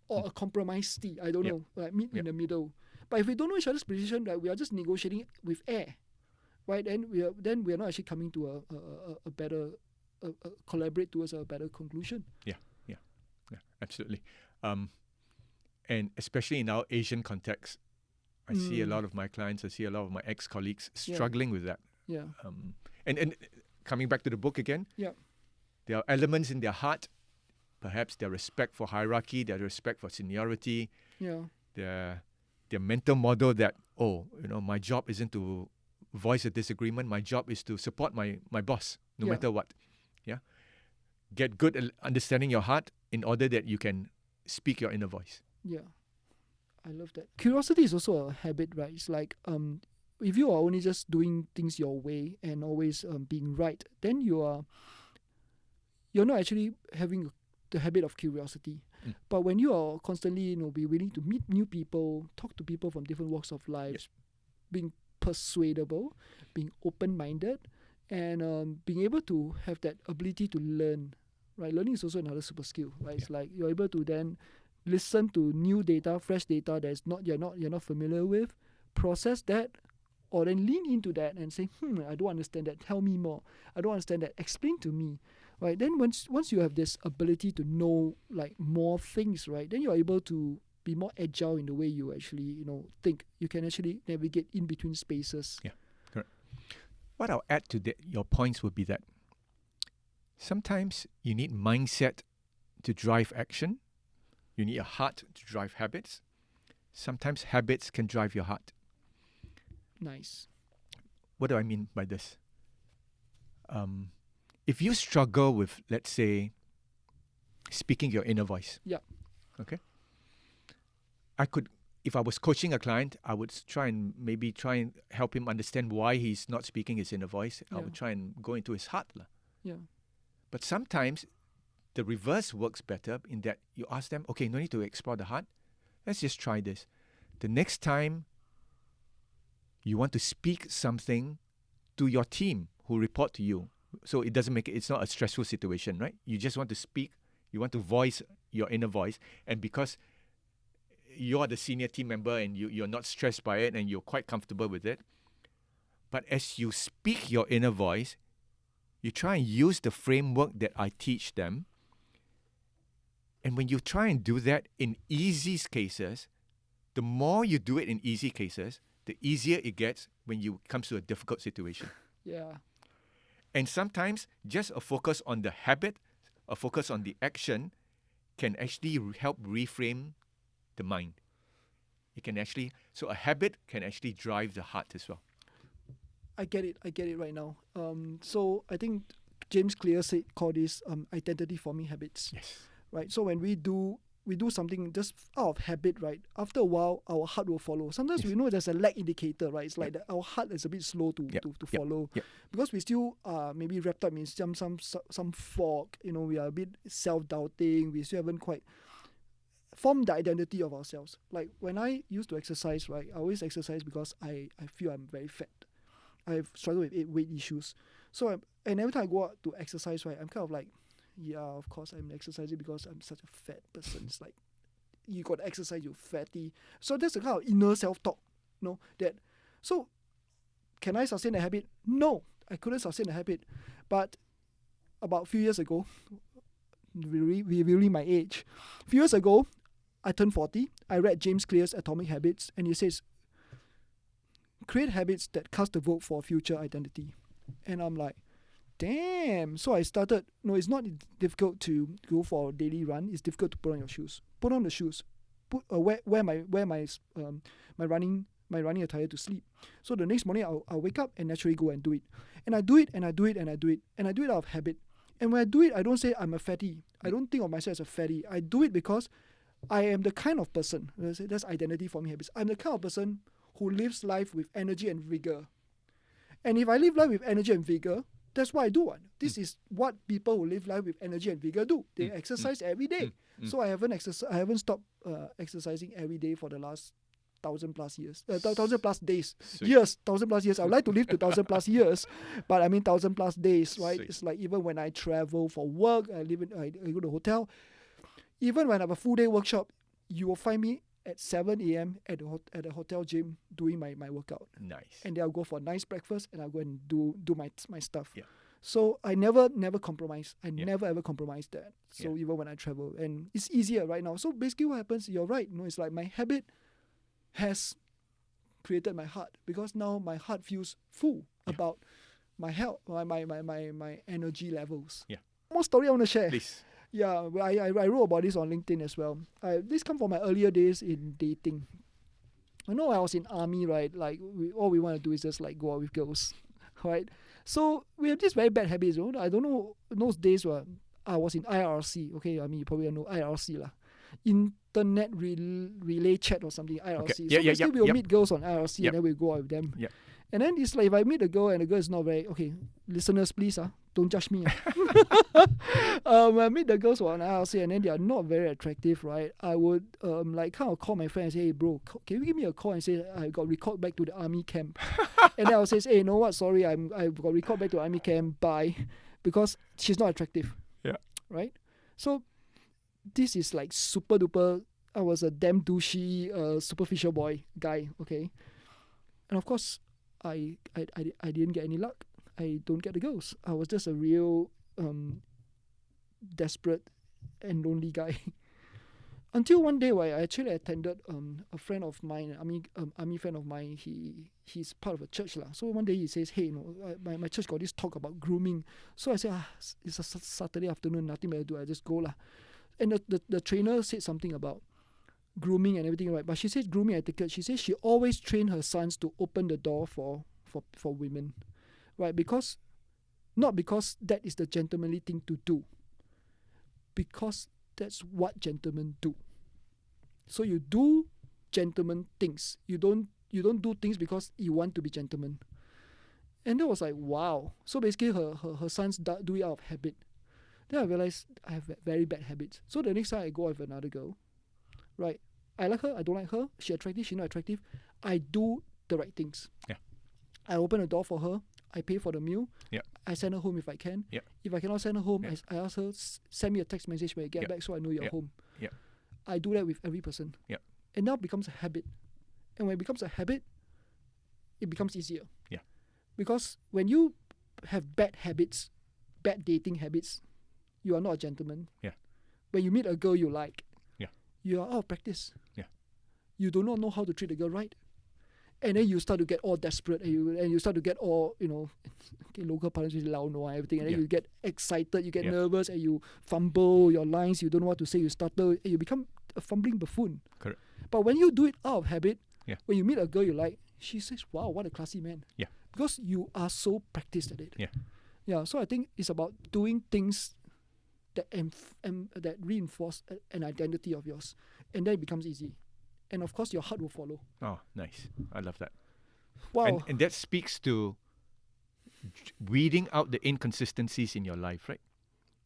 or a compromise C. I don't know, like meet in the middle. But if we don't know each other's position, right, we are just negotiating with air, right? Then we are not actually coming to a better collaborate towards a better conclusion. Yeah, absolutely. And especially in our Asian context, I see a lot of my clients, I see a lot of my ex-colleagues struggling with that. Yeah. And coming back to the book again, there are elements in their heart, perhaps their respect for hierarchy, their respect for seniority, their mental model that, my job isn't to voice a disagreement, my job is to support my boss, no matter what. Yeah. Get good at understanding your heart in order that you can speak your inner voice. Yeah. I love that. Curiosity is also a habit, right? It's like if you are only just doing things your way and always being right, then you're not actually having the habit of curiosity. But when you are constantly, be willing to meet new people, talk to people from different walks of life, being persuadable, being open-minded, and being able to have that ability to learn, right? Learning is also another super skill, right? It's like you're able to then listen to new data, fresh data that you're not familiar with, process that, or then lean into that and say, I don't understand that. Tell me more. I don't understand that. Explain to me, right? Then once you have this ability to know like more things, right? Then you're able to be more agile in the way you actually think. You can actually navigate in between spaces. Yeah, correct. What I'll add to your points would be that sometimes you need mindset to drive action. You need a heart to drive habits. Sometimes habits can drive your heart. Nice. What do I mean by this? If you struggle with, let's say, speaking your inner voice. Yeah. Okay. If I was coaching a client, I would try and help him understand why he's not speaking his inner voice. I would try and go into his heart. Yeah. But sometimes the reverse works better in that you ask them, okay, no need to explore the heart. Let's just try this. The next time you want to speak something to your team who report to you, so it's not a stressful situation, right? You just want to speak, you want to voice your inner voice, and because you're the senior team member and you're not stressed by it and you're quite comfortable with it, but as you speak your inner voice, you try and use the framework that I teach them. And when you try and do that in easy cases, the more you do it in easy cases, the easier it gets when you comes to a difficult situation. Yeah. And sometimes just a focus on the habit, a focus on the action can actually help reframe the mind. So a habit can actually drive the heart as well. I get it right now. So I think James Clear call this identity forming habits. Yes. Right. So when we do something just out of habit, right? After a while, our heart will follow. Sometimes we know there's a lag indicator, right? It's like that our heart is a bit slow to follow because we still maybe wrapped up in some fog. We are a bit self-doubting. We still haven't quite formed the identity of ourselves. Like when I used to exercise, right? I always exercise because I feel I'm very fat. I've struggled with weight issues. So and every time I go out to exercise, right, I'm kind of like, yeah, of course I'm exercising because I'm such a fat person. It's like, you got to exercise, you fatty. So that's the kind of inner self-talk, that. So can I sustain a habit? No, I couldn't sustain a habit. But about a few years ago, revealing my age, a few years ago, I turned 40. I read James Clear's Atomic Habits, and he says, create habits that cast the vote for future identity. And I'm like, damn. So I started, it's not difficult to go for a daily run. It's difficult to put on your shoes. Put on the shoes. Wear my running attire to sleep. So the next morning I'll wake up and naturally go and do it. And I do it and I do it and I do it. And I do it out of habit. And when I do it, I don't say I'm a fatty. I don't think of myself as a fatty. I do it because I am the kind of person, that's identity for me, habits. I'm the kind of person who lives life with energy and vigor. And if I live life with energy and vigor, that's what I do. This is what people who live life with energy and vigor do. They exercise every day. So I haven't stopped exercising every day for the last 1,000+ years. 1,000+ days. Sweet. Years. 1,000+ years. I would like to live to 1,000+ years, but I mean 1,000+ days, right? Sweet. It's like even when I travel for work, I go to a hotel. Even when I have a full day workshop, you will find me at 7 a.m. at the hotel gym doing my workout. Nice. And then I'll go for a nice breakfast and I'll go and do my stuff. Yeah. So I never compromise. I Yeah. never ever compromise that. So even when I travel, and it's easier right now. So basically what happens, you're right, it's like my habit has created my heart, because now my heart feels full about my health, my energy levels. Yeah. More story I want to share. Please. Yeah, I wrote about this on LinkedIn as well. This come from my earlier days in dating. I know I was in army, right? Like all we want to do is just like go out with girls, right? So we have this very bad habits. I don't know, those days were I was in IRC. Okay, I mean you probably know IRC lah, Internet Relay Chat or something. IRC. Okay. So basically we'll meet girls on IRC and then we'll go out with them. Yep. And then it's like if I meet a girl and the girl is not very okay, listeners please don't judge me. When I meet the girls on IRC and then they are not very attractive, right? I would like kind of call my friend and say, hey bro, can you give me a call and say I got recalled back to the army camp? And then I'll say, hey, you know what? Sorry, I got recalled back to army camp. Bye, because she's not attractive. Yeah. Right. So this is like super duper. I was a damn douchey, superficial boy guy. Okay. And of course, I didn't get any luck. I don't get the girls. I was just a real desperate and lonely guy. Until one day where I actually attended a friend of mine, army friend of mine, he's part of a church lah. So one day he says, hey, my church got this talk about grooming. So I said, it's a Saturday afternoon, nothing better to do, I just go lah. And the trainer said something about grooming and everything, right? But she said grooming etiquette. She says she always trained her sons to open the door for women, right? Not because that is the gentlemanly thing to do, because that's what gentlemen do. So you do gentleman things. You don't do things because you want to be gentleman. And that was like, wow. So basically her sons do it out of habit. Then I realized I have very bad habits. So the next time I go out with another girl, right? I like her, I don't like her. She attractive, she not attractive. I do the right things. Yeah. I open the door for her. I pay for the meal. Yeah. I send her home if I can. Yeah. If I cannot send her home, Yeah. I ask her, send me a text message when you get back so I know you're home. Yeah. I do that with every person. Yeah. And now it becomes a habit. And when it becomes a habit, it becomes easier. Yeah. Because when you have bad habits, bad dating habits, you are not a gentleman. Yeah. When you meet a girl you like, you are out of practice. Yeah. You do not know how to treat a girl right. And then you start to get all desperate and you start to get all, okay, local parlance is loud and everything. And then you get excited, you get nervous, and you fumble your lines, you don't know what to say, you stutter, and you become a fumbling buffoon. Correct. But when you do it out of habit, Yeah. when you meet a girl you like, she says, wow, what a classy man. Yeah. Because you are so practiced at it. Yeah. Yeah, so I think it's about doing things that that reinforce an identity of yours. And then it becomes easy. And of course, your heart will follow. Oh, nice. I love that. Wow. And that speaks to weeding out the inconsistencies in your life, right?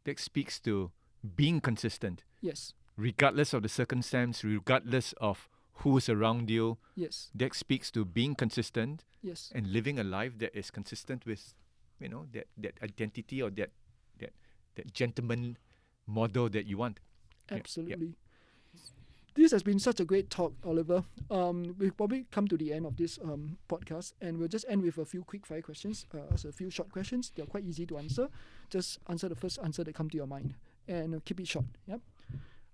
That speaks to being consistent. Yes. Regardless of the circumstance, regardless of who's around you. Yes. That speaks to being consistent. Yes. And living a life that is consistent with, that identity or that gentleman model that you want. Absolutely. This has been such a great talk, Oliver. We've probably come to the end of this podcast, and we'll just end with a few quick fire questions. Ask a few short questions. They're quite easy to answer. Just answer the first answer that come to your mind, and keep it short. Yep.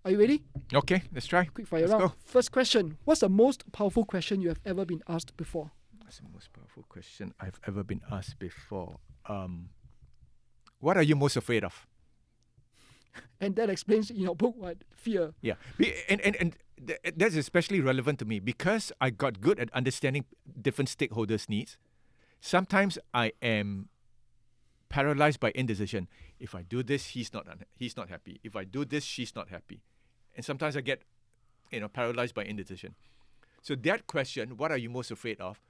Are you ready? Okay, let's try. Quick fire Let's round. go. First question: what's the most powerful question you have ever been asked before? That's the most powerful question I've ever been asked before. What are you most afraid of? And that explains in your book what fear. Yeah, and that's especially relevant to me because I got good at understanding different stakeholders' needs. Sometimes I am paralyzed by indecision. If I do this, he's not happy. If I do this, she's not happy. And sometimes I get, paralyzed by indecision. So that question, what are you most afraid of,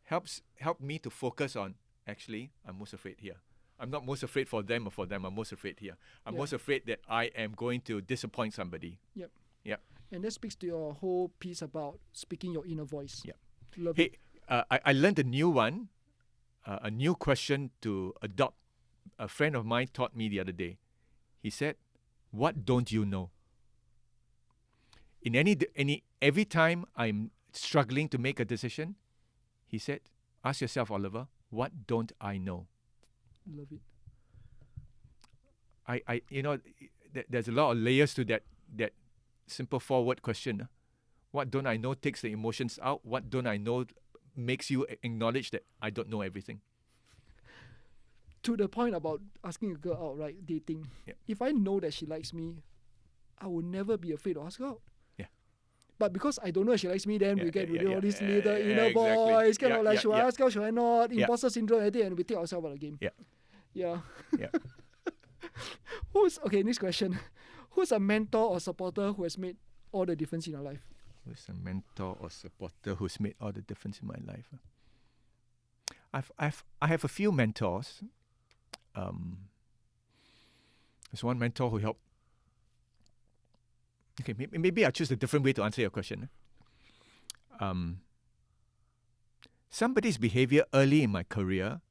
helped me to focus on, actually, I'm most afraid here. I'm not most afraid for them or for them. I'm most afraid here. I'm most afraid that I am going to disappoint somebody. Yep. Yep. And that speaks to your whole piece about speaking your inner voice. Yep. Love Hey, it. I learned a new one, a new question to adopt. A friend of mine taught me the other day. He said, "What don't you know?" In every time I'm struggling to make a decision, he said, "Ask yourself, Oliver, what don't I know?" Love it. There's a lot of layers to that simple forward question. What don't I know takes the emotions out. What don't I know makes you acknowledge that I don't know everything. To the point about asking a girl out, right? Dating. Yeah. If I know that she likes me, I will never be afraid to ask her out. Yeah. But because I don't know if she likes me, then we get all these yeah, little inner exactly. voice, kind of like, should I ask out, should I not? Yeah. Imposter syndrome, everything, and we take ourselves out of the game. Yeah. Yeah. Yeah. Next question. Who's a mentor or supporter who has made all the difference in your life? Who's a mentor or supporter who's made all the difference in my life? I have a few mentors. There's one mentor who helped. Okay, maybe I'll choose a different way to answer your question. Somebody's behavior early in my career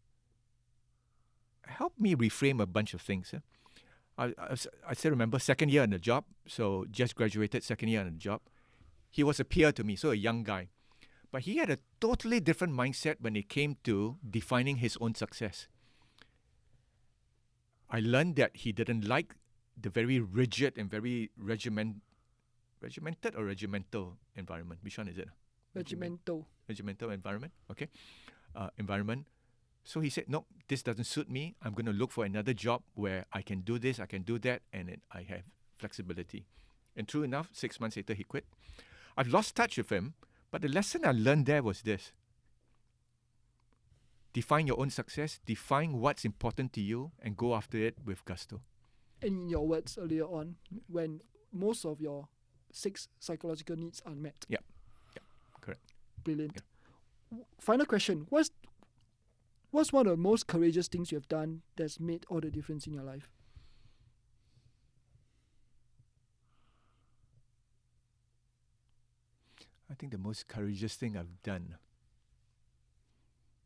helped me reframe a bunch of things. I still remember second year on the job, so just graduated, second year on the job. He was a peer to me, so a young guy. But he had a totally different mindset when it came to defining his own success. I learned that he didn't like the very rigid and very regimented or regimental environment. Which one is it? Regimental. Regimental environment, okay. Environment. So he said, no, this doesn't suit me. I'm going to look for another job where I can do this, I can do that, and I have flexibility. And true enough, 6 months later, he quit. I've lost touch with him, but the lesson I learned there was this. Define your own success, define what's important to you, and go after it with gusto. In your words earlier on, when most of your 6 psychological needs are met. Yeah, correct. Brilliant. Yeah. Final question. What's one of the most courageous things you have done that's made all the difference in your life? I think the most courageous thing I've done.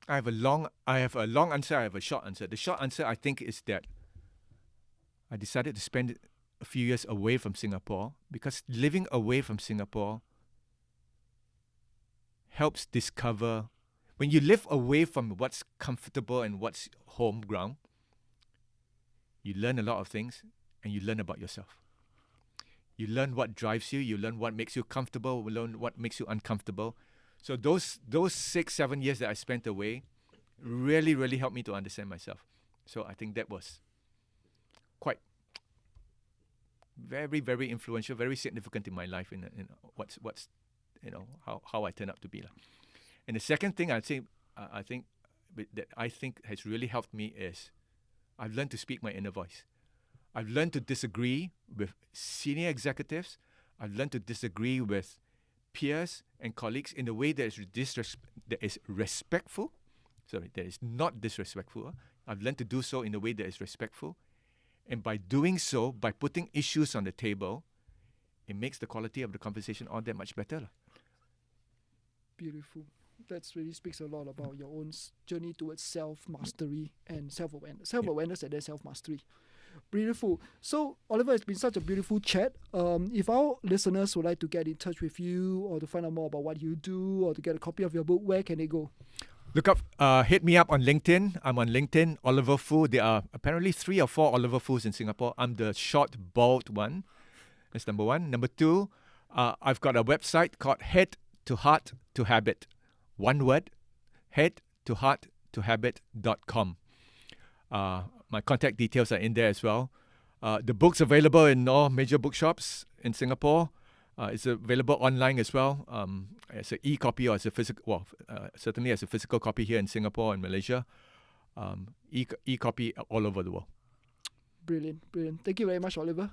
I have a long answer, I have a short answer. The short answer, I think, is that I decided to spend a few years away from Singapore because living away from Singapore helps discover. When you live away from what's comfortable and what's home ground, you learn a lot of things and you learn about yourself. You learn what drives you, you learn what makes you comfortable, you learn what makes you uncomfortable. So those 6-7 years that I spent away really, really helped me to understand myself. So I think that was quite very, very influential, very significant in my life in what's how I turn out to be. And the second thing I think has really helped me is I've learned to speak my inner voice. I've learned to disagree with senior executives. I've learned to disagree with peers and colleagues in a way that is respectful. Sorry, that is not disrespectful. I've learned to do so in a way that is respectful. And by doing so, by putting issues on the table, it makes the quality of the conversation all that much better. Beautiful. That really speaks a lot about your own journey towards self-mastery and self-awareness. Self-awareness and then self-mastery. Beautiful. So, Oliver, it's been such a beautiful chat. If our listeners would like to get in touch with you or to find out more about what you do or to get a copy of your book, where can they go? Look up, hit me up on LinkedIn. I'm on LinkedIn, Oliver Foo. There are apparently 3 or 4 Oliver Foos in Singapore. I'm the short, bald one. That's number 1. Number 2, I've got a website called Head to Heart to Habit. One word, headtohearttohabit.com. My contact details are in there as well. The book's available in all major bookshops in Singapore. It's available online as well. As an e-copy or as a physical, certainly as a physical copy here in Singapore and Malaysia. E-copy all over the world. Brilliant. Thank you very much, Oliver.